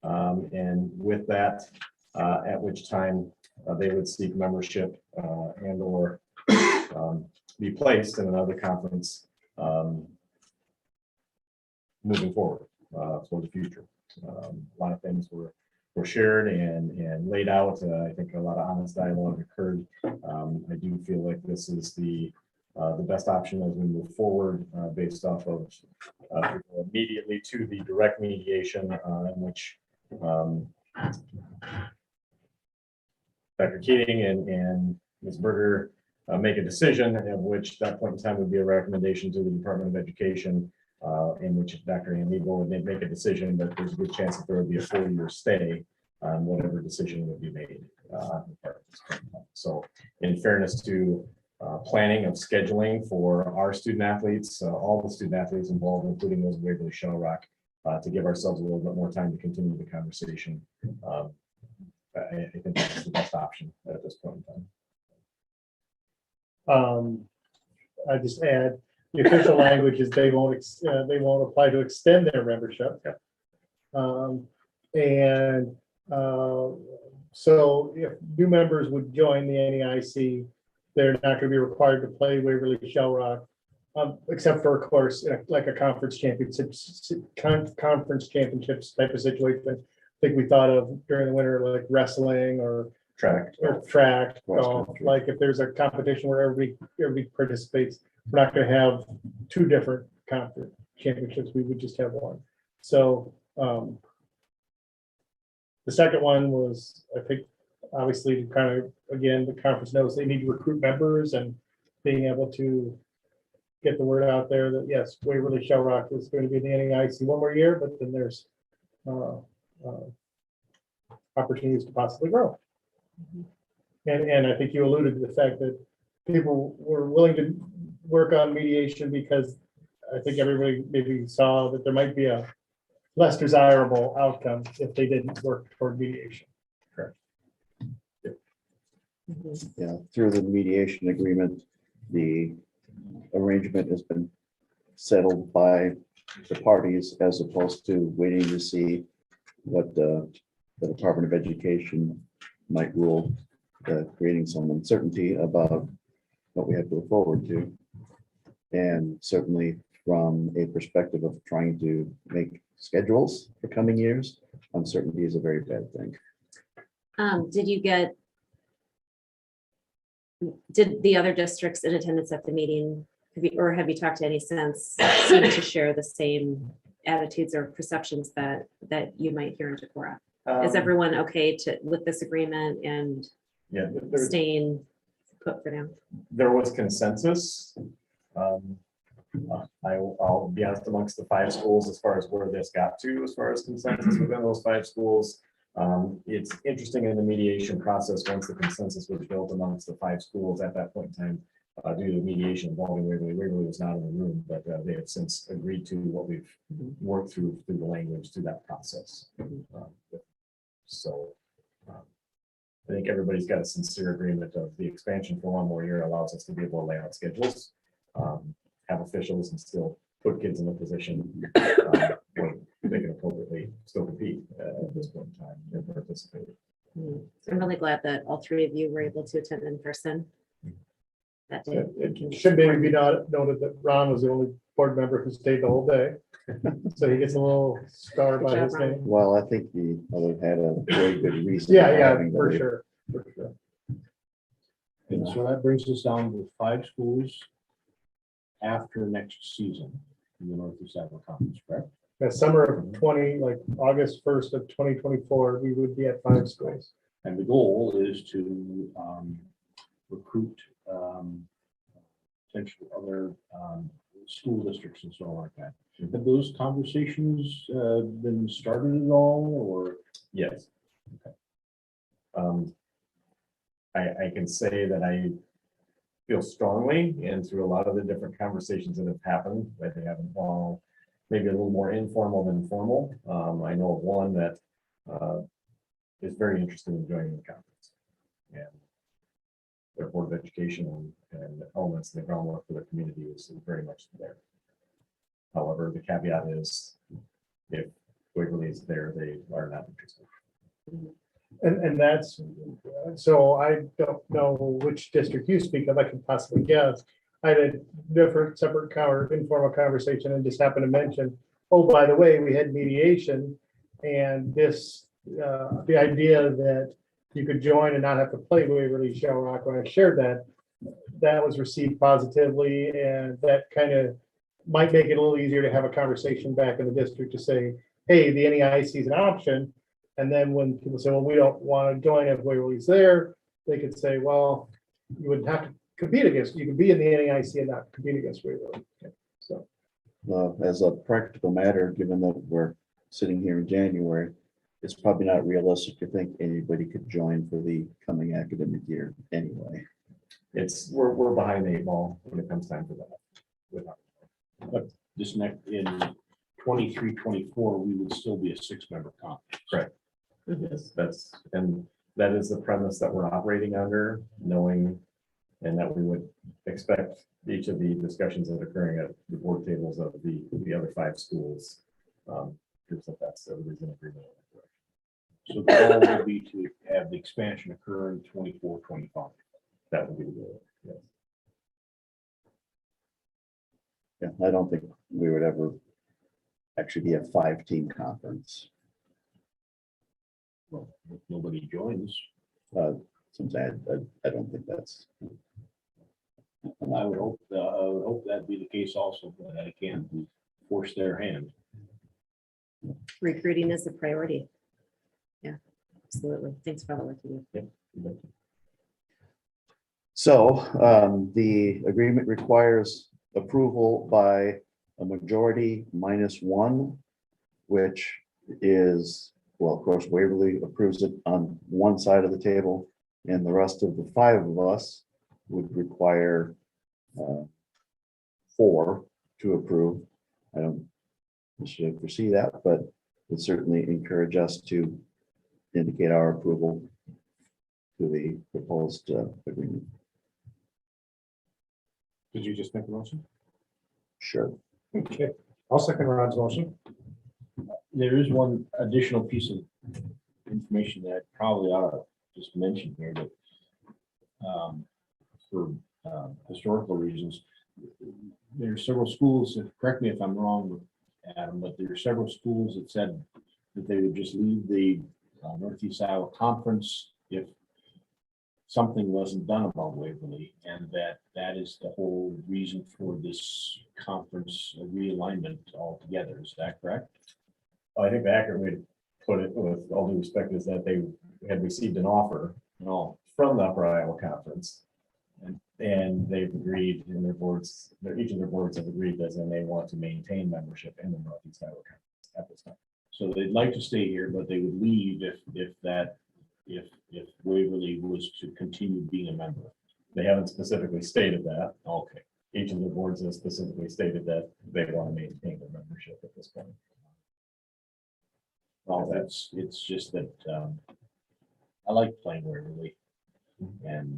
And with that, at which time they would seek membership and or be placed in another conference moving forward for the future. A lot of things were shared and laid out. I think a lot of honest dialogue occurred. I do feel like this is the the best option as we move forward, based off of immediately to the direct mediation, in which Dr. Keating and Ms. Berger make a decision, at which that point in time would be a recommendation to the Department of Education, in which Dr. Ann Legal would make a decision, but there's a good chance that there would be a 4-year stay on whatever decision would be made. On the part of this point. So in fairness to planning of scheduling for our student athletes, all the student athletes involved, including those of Waverly Shell Rock, to give ourselves a little bit more time to continue the conversation. I think that's the best option at this point in time. I just add, the official language is they won't apply to extend their membership. So if new members would join the NEIC, they're not going to be required to play Waverly Shell Rock, except for, of course, like a conference championships type of situation. I think we thought of during the winter, like wrestling or Track. golf. Like if there's a competition where everybody participates, we're not going to have 2 different conference championships. We would just have one. So the second one was, I think, obviously, to kind of, again, the conference knows they need to recruit members and being able to get the word out there that, yes, Waverly Shell Rock is going to be in the NEIC one more year, but then there's opportunities to possibly grow. And I think you alluded to the fact that people were willing to work on mediation because I think everybody maybe saw that there might be a less desirable outcome if they didn't work toward mediation. Correct. Yeah, through the mediation agreement, the arrangement has been settled by the parties as opposed to waiting to see what the Department of Education might rule, creating some uncertainty about what we have to look forward to. And certainly from a perspective of trying to make schedules for coming years, uncertainty is a very bad thing. Did the other districts in attendance at the meeting, have you talked to any sense, seem to share the same attitudes or perceptions that you might hear in Decorah? Is everyone okay with this agreement and Yeah, staying put for now? there was consensus. I'll be honest, amongst the 5 schools, as far as where this got to, as far as consensus within those 5 schools. It's interesting in the mediation process, once the consensus was built amongst the 5 schools at that point in time, due to the mediation involving Waverly was not in the room, but they have since agreed to what we've worked through the language through that process. So I think everybody's got a sincere agreement of the expansion for 1 more year allows us to be able to lay out schedules, have officials, and still put kids in a position where they can appropriately still compete at this point in time and participate. I'm really glad that all 3 of you were able to attend in person that day. It should maybe be noted that Ron was the only board member who stayed the whole day. So he gets a little star by his name. Well, I think the other had a very good reason. Yeah, for having for the- sure. For sure. And so that brings us down to 5 schools after next season in the Northeast Iowa Conference, correct? The summer of 20, like August 1st of 2024, we would be at 5 schools. And the goal is to recruit potential other school districts and so on like that. Have those conversations been started at all, or? Yes. I can say that I feel strongly, and through a lot of the different conversations that have happened, that they haven't all maybe a little more informal than formal. I know of one that is very interested in joining the conference, and their Board of Education and the elements and the groundwork for the community is very much there. However, the caveat is if Waverly is there, they are not interested. And that's, so I don't know which district you speak of, I can possibly guess. I had a different separate informal conversation and just happened to mention, oh, by the way, we had mediation and this, the idea that you could join and not have to play Waverly Shell Rock, when I shared that, that was received positively, and that kind of might make it a little easier to have a conversation back in the district to say, hey, the NEIC is an option. And then when people say, well, we don't want to join if Waverly's there, they could say, well, you wouldn't have to compete against, you could be in the NEIC and not compete against Waverly. So, As a practical matter, given that we're sitting here in January, it's probably not realistic to think anybody could join for the coming academic year anyway. We're behind the 8 ball when it comes time for that. But this next, in 23, 24, we would still be a 6-member conference. Correct. Mhm. And that is the premise that we're operating under, knowing, and that we would expect each of the discussions that are occurring at the board tables of the other 5 schools. Because that's everybody's in agreement. So the goal would be to have the expansion occur in 24, 25. That would be the goal. Yes. Yeah, I don't think we would ever actually be a 5-team conference. Well, if nobody joins, Since I don't think that's. I would hope that'd be the case also, but I can't force their hand. Recruiting is a priority. Yeah, absolutely. Thanks for all the work you do. So the agreement requires approval by a majority -1, which is, well, of course, Waverly approves it on one side of the table, and the rest of the 5 of us would require 4 to approve. I don't should foresee that, but would certainly encourage us to indicate our approval to the proposed agreement. Did you just make a motion? Sure. Okay, I'll second Ron's motion. There is one additional piece of information that I probably ought to just mention here, but for historical reasons, there are several schools, and correct me if I'm wrong, Adam, but there are several schools that said that they would just leave the Northeast Iowa Conference if something wasn't done about Waverly, and that is the whole reason for this conference realignment altogether. Is that correct? I think the accurate way to put it, with all due respect, is that they had received an offer from the Upper Iowa Conference. And they've agreed in their boards, each of their boards have agreed that they want to maintain membership in the Northeast Iowa Conference at this time. So they'd like to stay here, but they would leave if Waverly was to continue being a member. They haven't specifically stated that. Okay. Each of the boards has specifically stated that they want to maintain their membership at this point. Well, it's just that I like playing Waverly.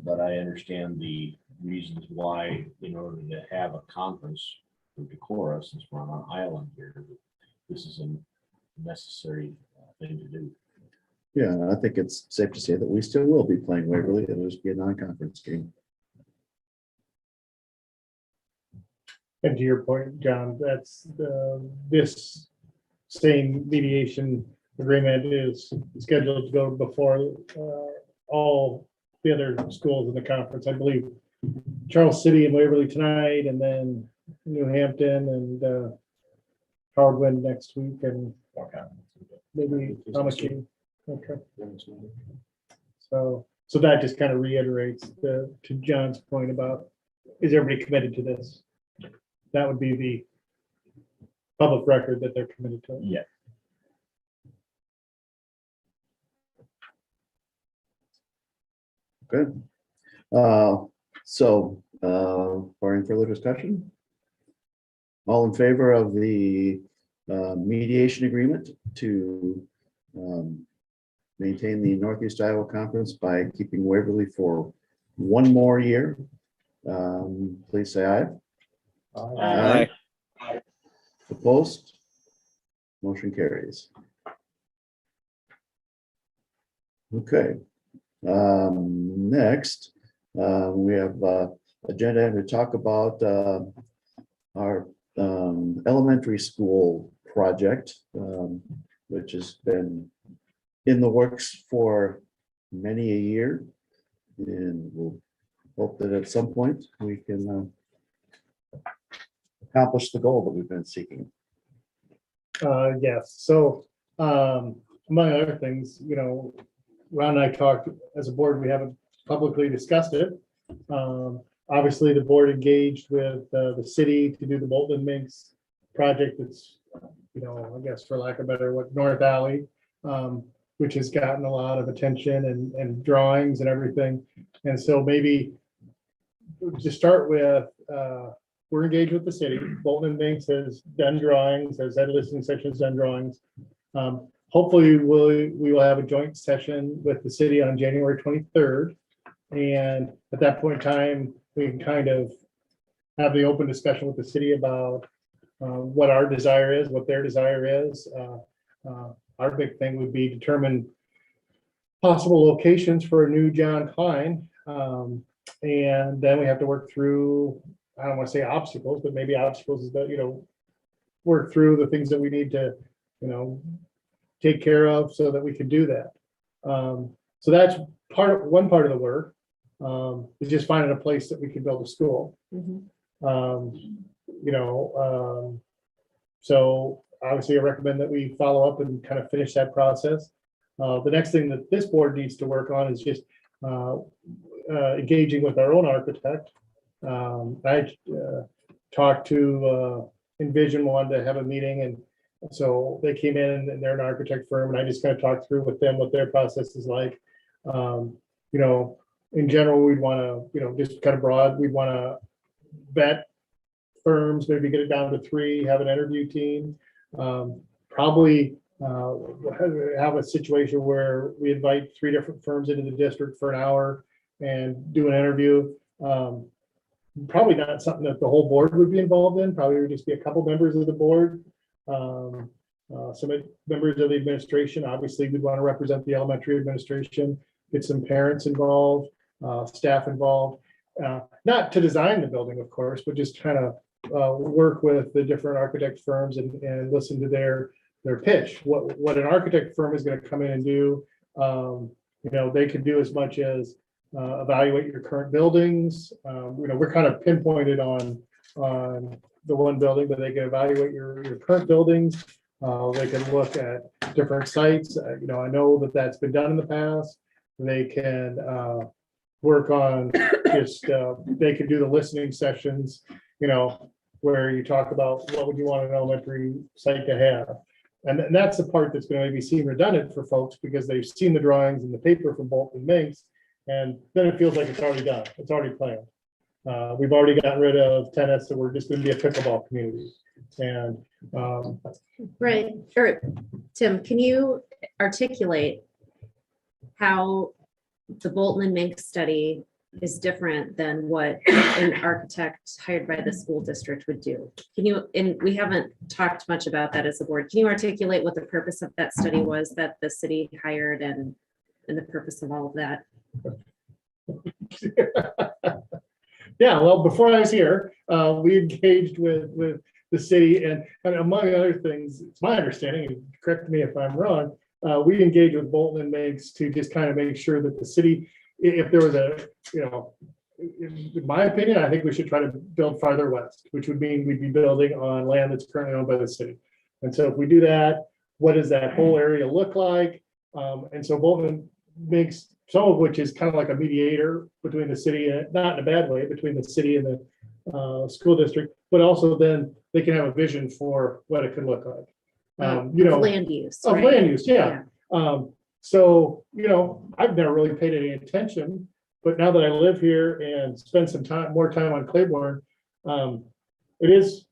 But I understand the reasons why, in order to have a conference for Decorah, since we're on an island here, this is a necessary thing to do. Yeah, I think it's safe to say that we still will be playing Waverly. It'll just be a non-conference game. and to your point, John, that's this same mediation agreement is scheduled to go before all the other schools in the conference. I believe Charles City and Waverly tonight, and then New Hampton and Howard Wind next week, and maybe Thomasine. Okay. So that just kind of reiterates to John's point about, is everybody committed to this? That would be the public record that they're committed to it. Yeah. Good. For any further discussion? All in favor of the mediation agreement to maintain the Northeast Iowa Conference by keeping Waverly for one more year, please say aye. Aye. Opposed? Motion carries. Okay. Next, we have agenda to talk about our elementary school project, which has been in the works for many a year and will hope that at some point we can accomplish the goal that we've been seeking. Yes, so, among other things, you know, Ron and I talked, as a board, we haven't publicly discussed it. Obviously, the board engaged with the city to do the Bolton Minks project that's, you know, I guess for lack of better, what, North Alley, which has gotten a lot of attention and drawings and everything. And so maybe to start with, we're engaged with the city. Bolton Minks has done drawings, has had listening sections, done drawings. Hopefully, we will have a joint session with the city on January 23rd. And at that point in time, we can kind of have the open discussion with the city about what our desire is, what their desire is. Our big thing would be determine possible locations for a new John Klein. And then we have to work through, I don't want to say obstacles, but maybe obstacles is that, you know, work through the things that we need to, you know, take care of so that we can do that. So that's one part of the work, is just finding a place that we can build a school. Mhm. You know, so obviously I recommend that we follow up and kind of finish that process. The next thing that this board needs to work on is just engaging with our own architect. I talked to Envision, wanted to have a meeting, and so they came in and they're an architect firm, and I just kind of talked through with them what their process is like. You know, in general, we'd want to, you know, just kind of broad, we'd want to vet firms, maybe get it down to 3, have an interview team. Probably have a situation where we invite 3 different firms into the district for an hour and do an interview. Probably not something that the whole board would be involved in, probably would just be a couple members of the board. Some members of the administration, obviously we'd want to represent the elementary administration, get some parents involved, staff involved. Not to design the building, of course, but just kind of work with the different architect firms and listen to their pitch. What an architect firm is going to come in and do, you know, they can do as much as evaluate your current buildings. You know, we're kind of pinpointed on the one building, but they can evaluate your current buildings. They can look at different sites. You know, I know that that's been done in the past. They can work on just, they can do the listening sessions, you know, where you talk about what would you want an elementary site to have. And that's the part that's going to maybe seem redundant for folks because they've seen the drawings and the paper from Bolton Minks, and then it feels like it's already done. It's already planned. We've already gotten rid of tennis, so we're just going to be a pickleball community. And Right, or Tim, can you articulate how the Bolton and Mink study is different than what an architect hired by the school district would do? Can you, and we haven't talked much about that as a board, can you articulate what the purpose of that study was that the city hired and the purpose of all of that? yeah, well, before I was here, we engaged with the city, and among other things, it's my understanding, and correct me if I'm wrong, we engaged with Bolton and Meigs to just kind of make sure that the city, if there was a, you know, in my opinion, I think we should try to build farther west, which would mean we'd be building on land that's currently owned by the city. And so if we do that, what does that whole area look like? And so Bolton makes some of which is kind of like a mediator between the city, and not in a bad way, between the city and the school district, but also then they can have a vision for what it could look like. You know, Land use. of right? land use, yeah. So, you know, I've never really paid any attention, but now that I live here and spend some more time on Claiborne, it is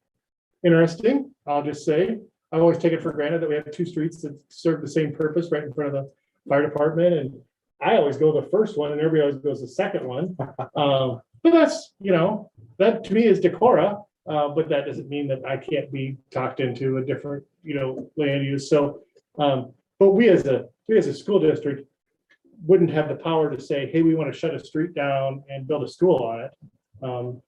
interesting. I'll just say, I always take it for granted that we have 2 streets that serve the same purpose right in front of the fire department. And I always go the first one and everybody always goes the second one. But that's, you know, that to me is Decorah. But that doesn't mean that I can't be talked into a different, you know, land use. So, but we as a school district wouldn't have the power to say, hey, we want to shut a street down and build a school on it.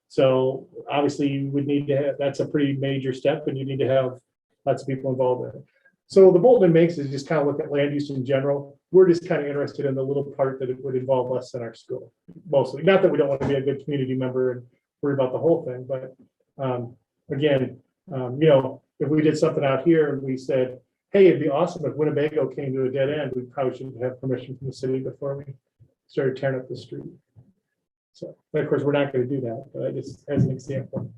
So obviously you would need to have, that's a pretty major step, and you need to have lots of people involved in it. So the Bolton makes is just kind of look at land use in general. we're just kind of interested in the little part that it would involve us in our school, mostly. Not that we don't want to be a good community member and worry about the whole thing, but again, you know, if we did something out here and we said, hey, it'd be awesome if Winnebago came to a dead end, we probably should have permission from the city before we started tearing up the street. So, but of course, we're not going to do that, but I just, as an example.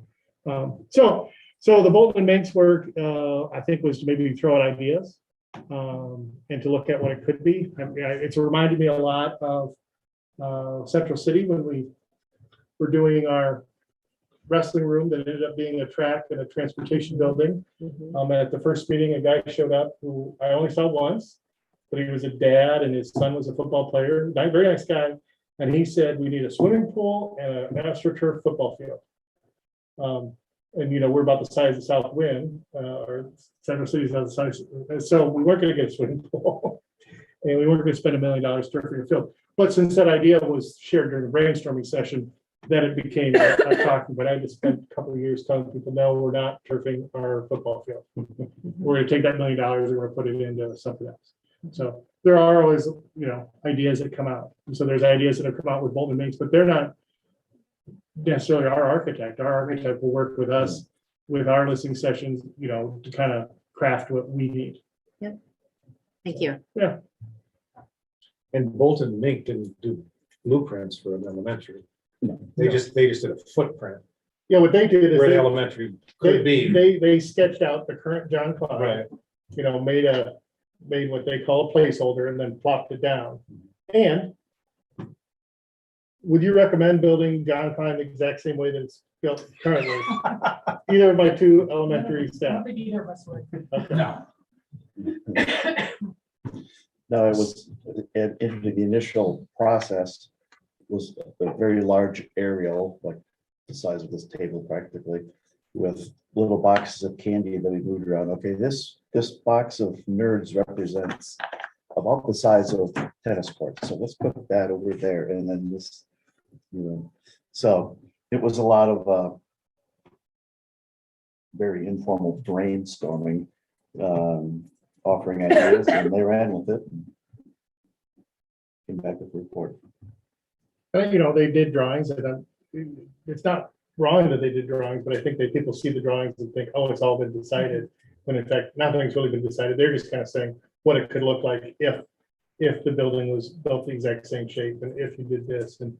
So the Bolton and Minks work, I think, was to maybe throw out ideas and to look at what it could be. I mean, it's reminded me a lot of Central City when we were doing our wrestling room that ended up being a track and a transportation building. At the first meeting, a guy showed up who I only saw once, but he was a dad and his son was a football player. Very nice guy. And he said, we need a swimming pool and an AstroTurf football field. And you know, we're about the size of South Wind, or Central City's not the size. So we weren't going to get a swimming pool. And we weren't going to spend $1 million turfing a field. But since that idea was shared during the brainstorming session, then it became a talking. But I just spent a couple of years telling people, no, we're not turfing our football field. We're going to take that $1 million and we're going to put it into something else. So there are always, you know, ideas that come out. And so there's ideas that have come out with Bolton Minks, but they're not necessarily our architect. Our architect will work with us with our listening sessions, you know, to kind of craft what we need. Thank you. Yeah. And Bolton Mink didn't do blueprints for an elementary. They just did a footprint Yeah, what they did is where the elementary could be. they sketched out the current John Clyde, Right. you know, made what they call a placeholder and then plopped it down. And would you recommend building John Clyde the exact same way that it's built currently? Either by two elementary I staff? don't think either of us would. Okay. No. No, it was, in the initial process was a very large aerial, like the size of this table practically, with little boxes of candy that we moved around. Okay, this box of nerds represents about the size of tennis courts. So let's put that over there. And then this, you know, so it was a lot of very informal brainstorming, offering ideas, and they ran with it. And came back with a report. You know, they did drawings and it's not wrong that they did drawings, but I think that people see the drawings and think, oh, it's all been decided. When in fact, nothing's really been decided. They're just kind of saying what it could look like if the building was built the exact same shape and if you did this and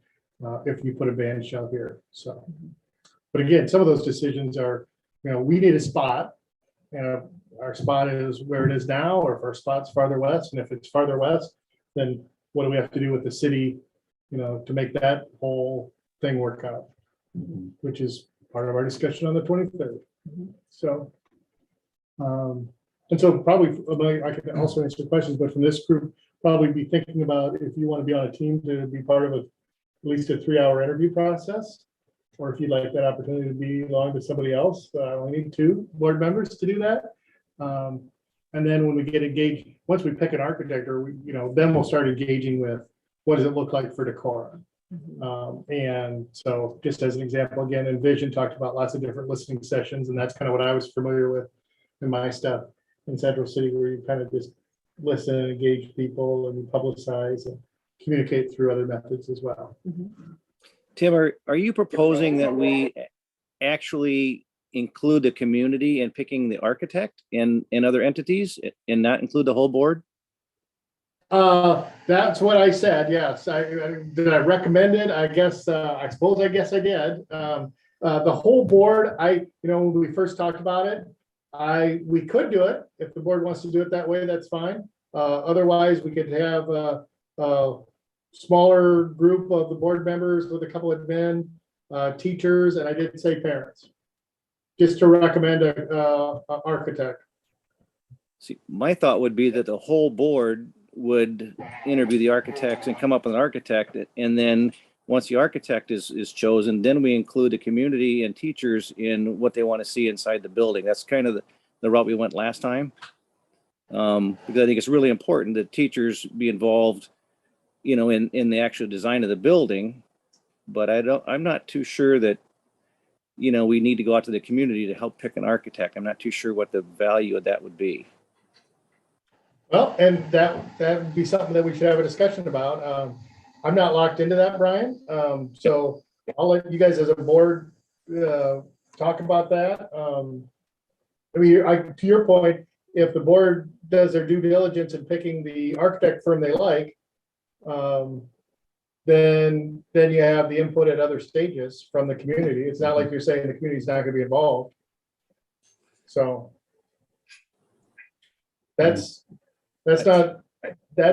if you put a band shell here. So, but again, some of those decisions are, you know, we need a spot. And our spot is where it is now, or if our spot's farther west. And if it's farther west, then what do we have to do with the city, you know, to make that whole thing work out, which is part of our discussion on the 23rd. So, and so probably I could also answer questions, but from this group, probably be thinking about if you want to be on a team to be part of at least a 3-hour interview process, or if you'd like that opportunity to be along to somebody else. I only need 2 board members to do that. And then when we get engaged, once we pick an architect, or we, you know, then we'll start engaging with what does it look like for Decorah. And so just as an example, again, Envision talked about lots of different listening sessions, and that's kind of what I was familiar with in my stuff in Central City, where you kind of just listen and engage people and you publicize and communicate through other methods as well. Tim, are you proposing that we actually include the community in picking the architect and other entities and not include the whole board? That's what I said. Yes. Did I recommend it? I guess I guess I did. The whole board, when we first talked about it, we could do it. If the board wants to do it that way, that's fine. Otherwise, we could have a smaller group of the board members with a couple of admin, teachers, and I did say parents, just to recommend a architect. See, my thought would be that the whole board would interview the architects and come up with an architect. And then once the architect is chosen, then we include the community and teachers in what they want to see inside the building. That's kind of the route we went last time. Because I think it's really important that teachers be involved, you know, in the actual design of the building. But I'm not too sure that, you know, we need to go out to the community to help pick an architect. I'm not too sure what the value of that would be. Well, and that would be something that we should have a discussion about. I'm not locked into that, Brian. So I'll let you guys as a board, talk about that. I mean, to your point, if the board does their due diligence in picking the architect firm they like, then you have the input at other stages from the community. It's not like you're saying the community's not gonna be involved. So that's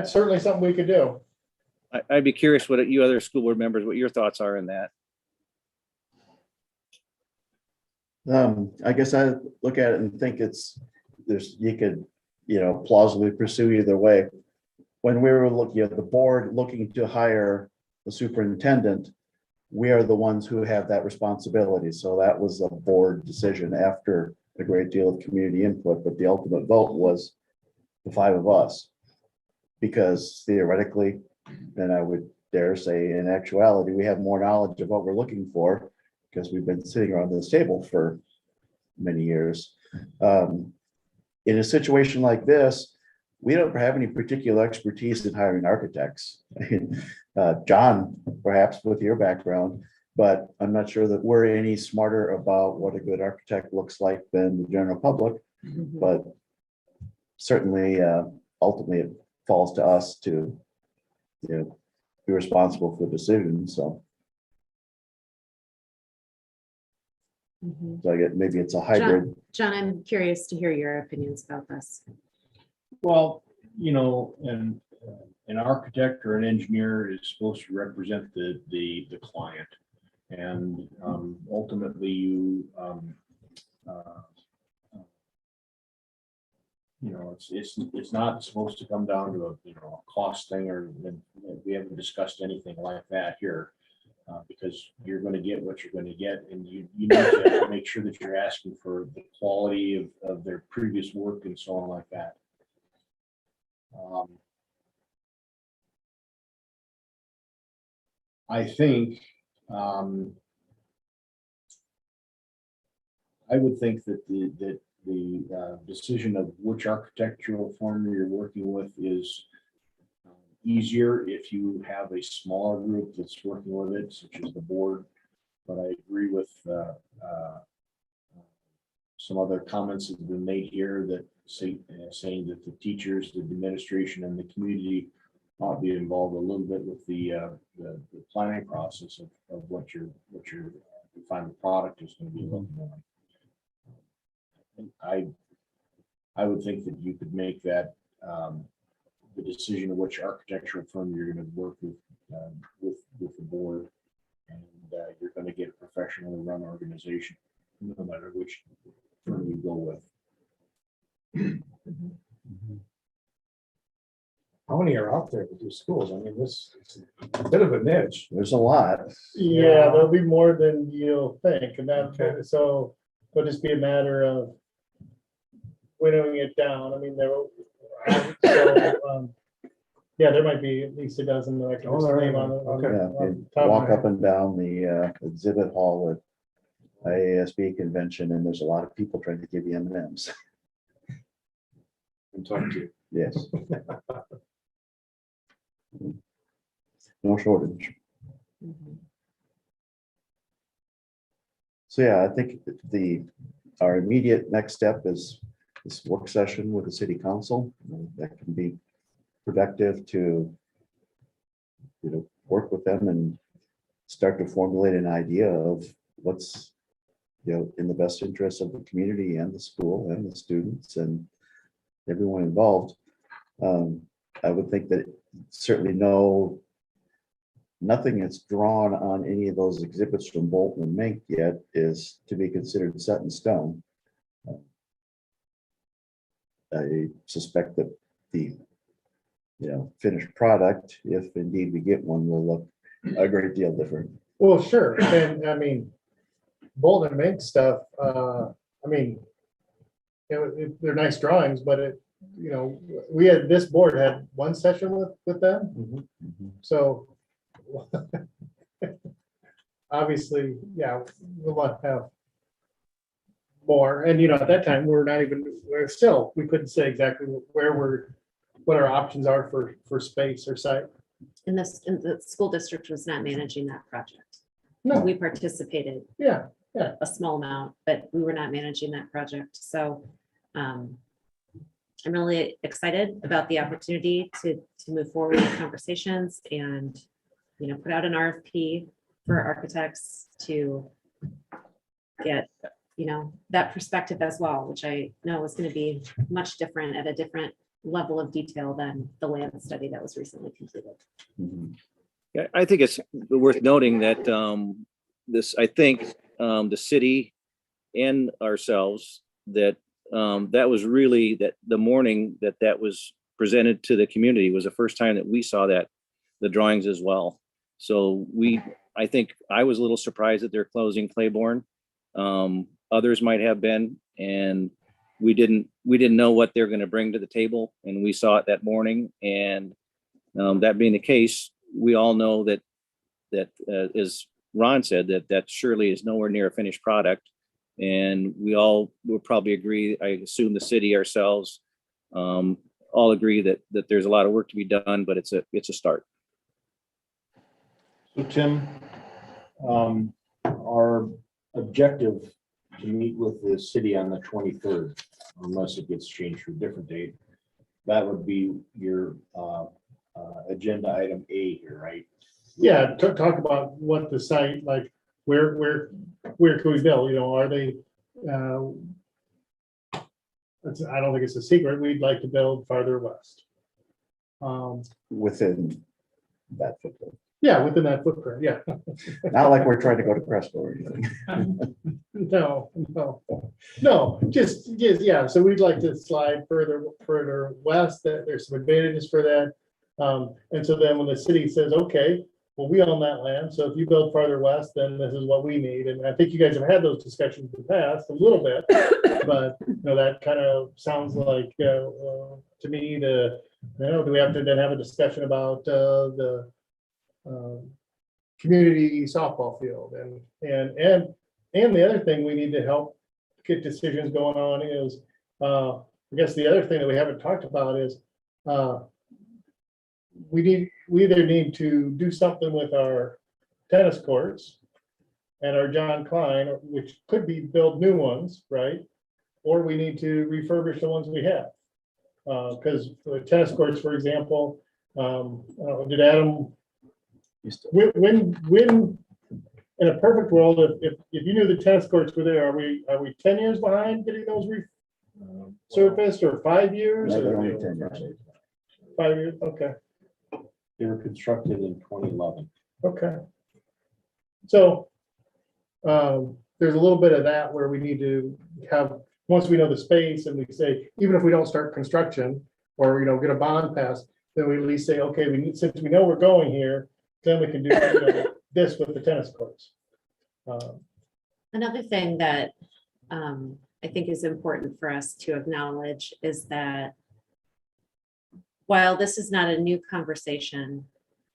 certainly something we could do. I'd be curious what you other school board members, what your thoughts are in that. I guess I look at it and think you could, plausibly pursue either way. When we were looking at the board looking to hire the superintendent, we are the ones who have that responsibility. So that was a board decision after a great deal of community input, but the ultimate vote was the 5 of us. Because theoretically, and I would dare say in actuality, we have more knowledge of what we're looking for because we've been sitting around this table for many years. In a situation like this, we don't have any particular expertise in hiring architects. John, perhaps with your background, but I'm not sure that we're any smarter about what a good architect looks like than the general public. But certainly, ultimately, it falls to us to, be responsible for the decision. So I get maybe it's a hybrid. John, I'm curious to hear your opinions about this. Well, an architect or an engineer is supposed to represent the client. And ultimately you, it's not supposed to come down to a cost thing, or we haven't discussed anything like that here. Because you're going to get what you're going to get, and you need to make sure that you're asking for the quality of their previous work and so on like that. I think I would think that the decision of which architectural firm you're working with is easier if you have a smaller group that's working with it, such as the board. But I agree with some other comments that have been made here that saying that the teachers, the administration, and the community ought to be involved a little bit with the planning process of what your final product is going to be looking like. I would think that you could make that the decision of which architectural firm you're going to work with the board, and you're going to get a professionally run organization, no matter which firm you go with. How many are out there to do schools? I mean, this is a bit of a niche. There's a lot. Yeah, there'll be more than you'll think, and that, so it'll just be a matter of winnowing it down. I mean, yeah, there might be at least a dozen that I can just name on. Yeah, you walk up and down the exhibit hall at IASB convention, and there's a lot of people trying to give you M&Ms. And talk to you. Yes. No shortage. So yeah, I think our immediate next step is this work session with the city council. That can be productive to work with them and start to formulate an idea of what's in the best interest of the community and the school and the students and everyone involved. I would think that certainly nothing that's drawn on any of those exhibits from Bolton and Mink yet is to be considered set in stone. I suspect that the finished product, if indeed we get one, will look a great deal different. Well, sure, and I mean, Bolton and Mink stuff, I mean, they're nice drawings, but this board had one session with them. So obviously, yeah, we'll want to have more. And at that time, we couldn't say exactly where we're what our options are for space or site. And the school district was not managing that project. No, We participated yeah, a small amount, but we were not managing that project. So I'm really excited about the opportunity to move forward with conversations and, put out an RFP for architects to get, that perspective as well, which I know is going to be much different at a different level of detail than the land study that was recently completed. Mhm. Yeah, I think it's worth noting that I think the city and ourselves, that that was really that the morning that was presented to the community was the first time that we saw the drawings as well. So I think I was a little surprised that they're closing Claiborne. Others might have been, and we didn't know what they're going to bring to the table, and we saw it that morning. And that being the case, we all know that as Ron said, that surely is nowhere near a finished product. And we all will probably agree, I assume the city ourselves, all agree that there's a lot of work to be done, but it's a start. So Tim, our objective to meet with the city on the 23rd, unless it gets changed to a different date, that would be your agenda item A here, right? yeah, talk about what the site, like, where can we build, are they, I don't think it's a secret, we'd like to build farther west. Within that footprint. Yeah, within that footprint, yeah. Not like we're trying to go to Presto or anything. No, just, yeah, so we'd like to slide further west, that there's some advantages for that. And so then when the city says, okay, well, we own that land, so if you build farther west, then this is what we need. And I think you guys have had those discussions in the past a little bit, but that kind of sounds like, to me, do we have to then have a discussion about the community softball field and the other thing we need to help get decisions going on is, I guess the other thing that we haven't talked about is, we either need to do something with our tennis courts and our John Klein, which could be build new ones, right? Or we need to refurbish the ones we have. Because the tennis courts, for example, did Adam, when in a perfect world, if you knew the tennis courts were there, are we 10 years behind getting those resurfaced, or 5 years? No, they're Or only 10 years. 5 years, okay. They were constructed in 2011. Okay. So there's a little bit of that where we need to have, once we know the space and we say, even if we don't start construction or, get a bond passed, then we at least say, okay, since we know we're going here, then we can do this with the tennis courts. Another thing that I think is important for us to acknowledge is that while this is not a new conversation,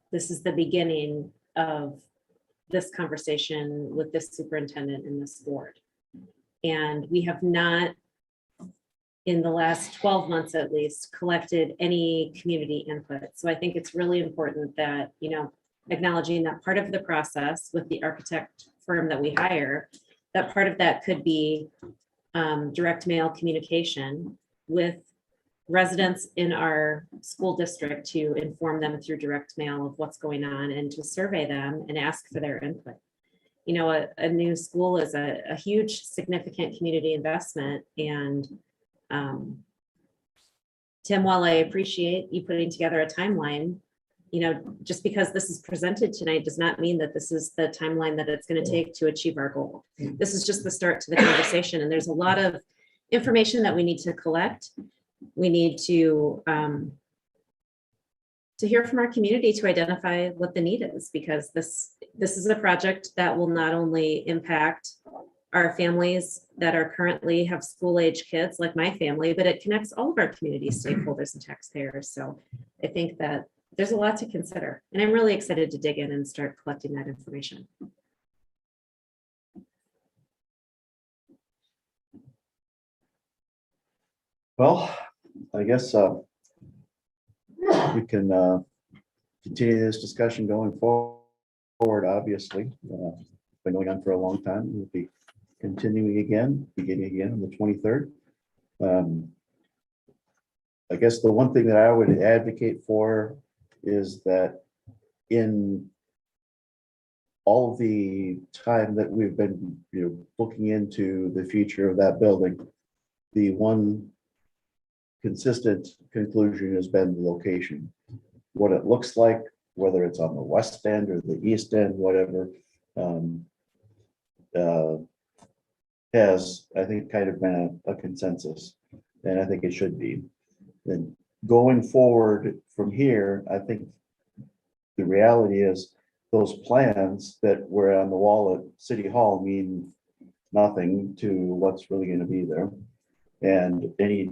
this is the beginning of this conversation with this superintendent and this board. And we have not, in the last 12 months at least, collected any community input. So I think it's really important that, acknowledging that part of the process with the architect firm that we hire, that part of that could be direct mail communication with residents in our school district to inform them through direct mail of what's going on and to survey them and ask for their input. A new school is a huge, significant community investment. And Tim, while I appreciate you putting together a timeline, just because this is presented tonight does not mean that this is the timeline that it's going to take to achieve our goal. This is just the start to the conversation. And there's a lot of information that we need to collect. We need to hear from our community to identify what the need is, because this is a project that will not only impact our families that are currently have school age kids like my family, but it connects all of our community stakeholders and taxpayers. So I think that there's a lot to consider, and I'm really excited to dig in and start collecting that information. Well, I guess we can continue this discussion going forward, obviously. Been going on for a long time. We'll be continuing again, beginning again on the 23rd. I guess the one thing that I would advocate for is that in all the time that we've been, looking into the future of that building, the one consistent conclusion has been the location. What it looks like, whether it's on the west end or the east end, whatever, has, I think, kind of been a consensus, and I think it should be. And going forward from here, I think the reality is those plans that were on the wall at City Hall mean nothing to what's really going to be there. And any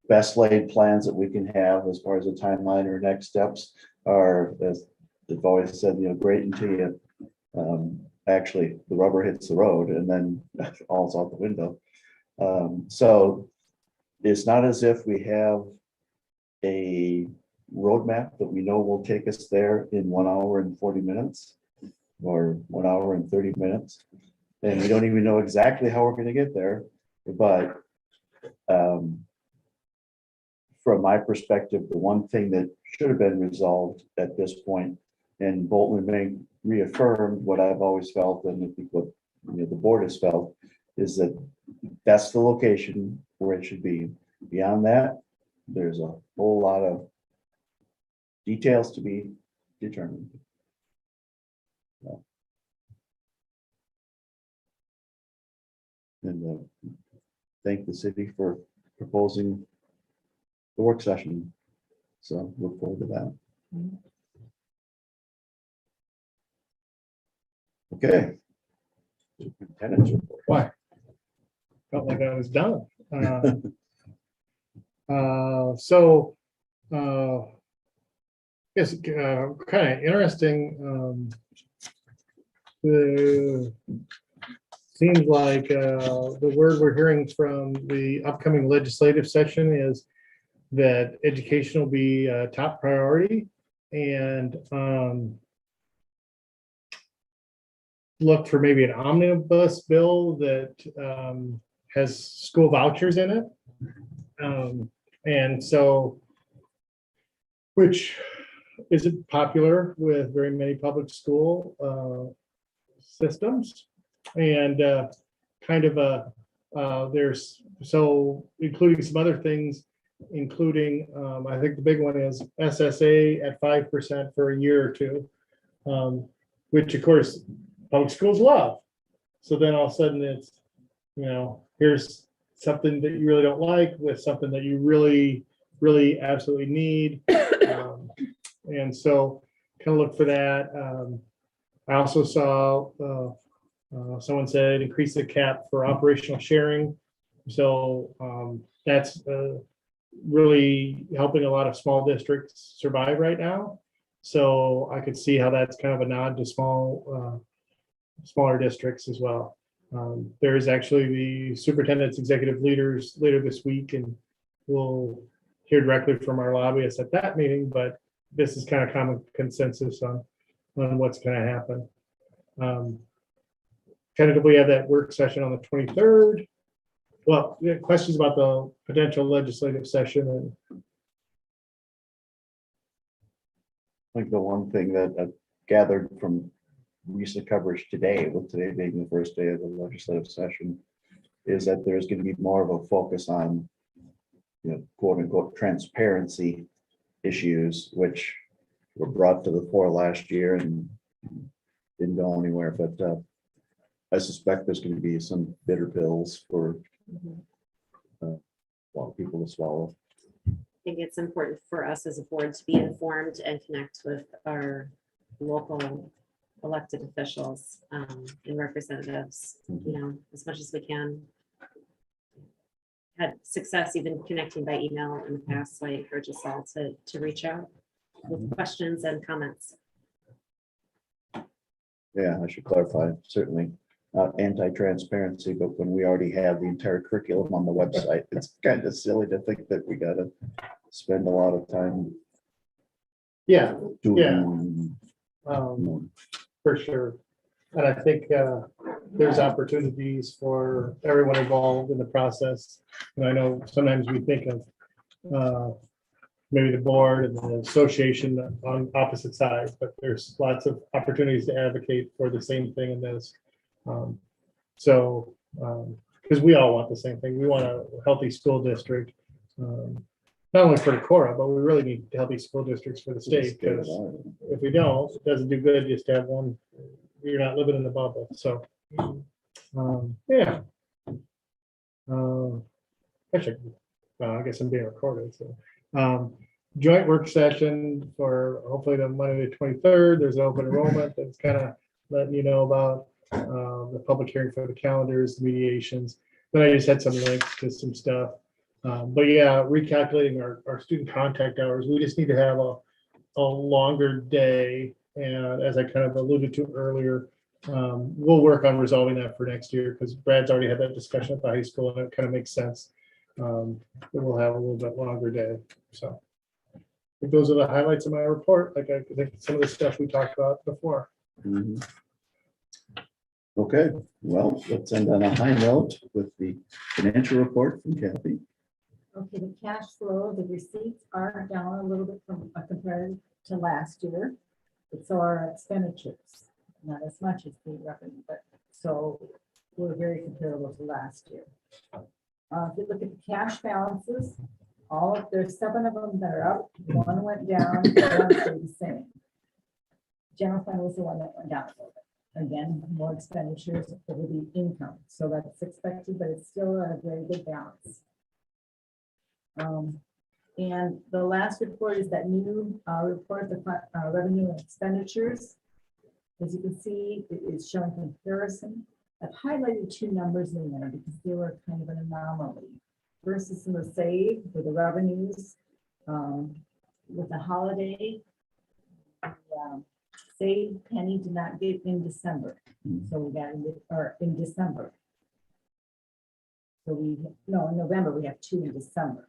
best laid plans that we can have as far as a timeline or next steps are, as they've always said, great until you actually the rubber hits the road and then all's out the window. So it's not as if we have a roadmap that we know will take us there in 1 hour and 40 minutes or 1 hour and 30 minutes. And we don't even know exactly how we're going to get there. But from my perspective, the one thing that should have been resolved at this point, and Bolton Bank reaffirmed what I've always felt, and I think what the board has felt, is that that's the location where it should be. Beyond that, there's a whole lot of details to be determined. And thank the city for proposing the work session. So look forward to that. Okay. Superintendent's report. Why? Felt like I was done. It's kind of interesting. Seems like the word we're hearing from the upcoming legislative session is that education will be a top priority, and look for maybe an omnibus bill that has school vouchers in it. And so, which isn't popular with very many public school systems. And there's, so including some other things, including, I think the big one is SSA at 5% for a year or two, which of course public schools love. So then all of a sudden it's, here's something that you really don't like with something that you really, really absolutely need. And so kind of look for that. I also saw someone said increase the cap for operational sharing. So that's really helping a lot of small districts survive right now. So I could see how that's kind of a nod to smaller districts as well. There is actually the superintendent's executive leaders later this week, and we'll hear directly from our lobbyists at that meeting, but this is kind of common consensus on what's going to happen. Tentatively have that work session on the 23rd. Well, questions about the potential legislative session? And I think the one thing that I gathered from recent coverage today, with today being the first day of the legislative session, is that there's going to be more of a focus on, quote unquote, transparency issues, which were brought to the fore last year and didn't go anywhere. But I suspect there's going to be some bitter pills for a lot of people to swallow. I think it's important for us as a board to be informed and connect with our local elected officials and representatives, as much as we can. Had success even connecting by email in the past, so I encourage us all to reach out with questions and comments. Yeah, I should clarify, certainly not anti-transparency, but when we already have the entire curriculum on the website, it's kind of silly to think that we got to spend a lot of time Yeah, to- Yeah. For sure. And I think there's opportunities for everyone involved in the process. And I know sometimes we think of maybe the board and the association on opposite sides, but there's lots of opportunities to advocate for the same thing in this. Because we all want the same thing. We want a healthy school district. Not only for Decorah, but we really need healthy school districts for the state, because if we don't, it doesn't do good just to have one. You're not living in the bubble, so. Yeah. I guess I'm being recorded, so. Joint work session for hopefully the Monday, the 23rd. There's an open enrollment that's kind of letting you know about the public hearing for the calendars, mediations. Then I just had some links to some stuff. But yeah, recalculating our student contact hours, we just need to have a longer day. And as I kind of alluded to earlier, we'll work on resolving that for next year, because Brad's already had that discussion at the high school, and it kind of makes sense. That we'll have a little bit longer day. So I think those are the highlights of my report. Like I think some of the stuff we talked about before. Mhm. Okay, well, let's end on a high note with the financial report from Kathy. Okay, the cash flow, the receipts are down a little bit from compared to last year. But so our expenditures, not as much as the revenue, but so we're very comparable to last year. If you look at the cash balances, there's 7 of them that are up, 1 went down, 1 stayed the same. General fund was the one that went down a little bit. Again, more expenditures over the income, so that's expected, but it's still a very good balance. And the last report is that new report, the revenue and expenditures. As you can see, it is showing comparison. I've highlighted 2 numbers in there because they were kind of an anomaly. First is some of the save for the revenues with the holiday. Save penny did not get in December, so we got in December. So in November we have 2 in December.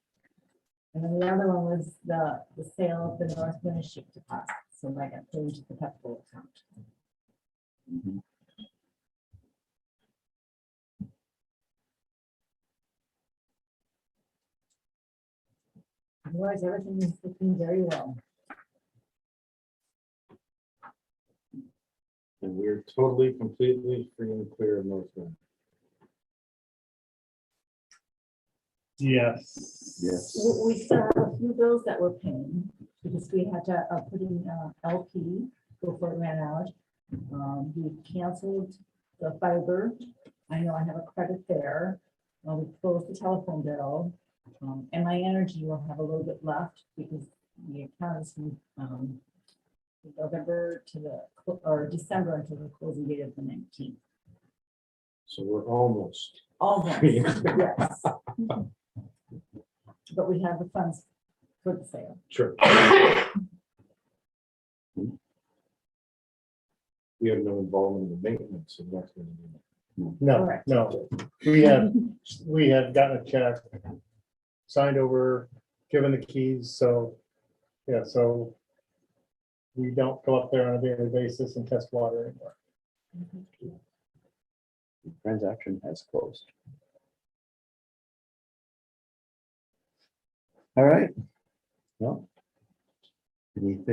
And then the other one was the sale of the North Winnership deposit. So I got paid into the capital account. Otherwise, everything is looking very well. And we're totally, completely free and clear of North Wind. Yes. Yes. We still have a few bills that we're paying because we had to put in LP before it ran out. We canceled the fiber. I know I have a credit there. We closed the telephone bill. And my energy will have a little bit left because the account is from November to December until the closing date of the 19th. So we're almost. Almost, yes. But we have the funds for the sale. Sure. We have no involvement in the maintenance of North Wind. No, Correct. no. We had gotten a check, signed over, given the keys, so, yeah, so we don't go up there on a daily basis and test water anymore. The transaction has closed. All right. Well, anything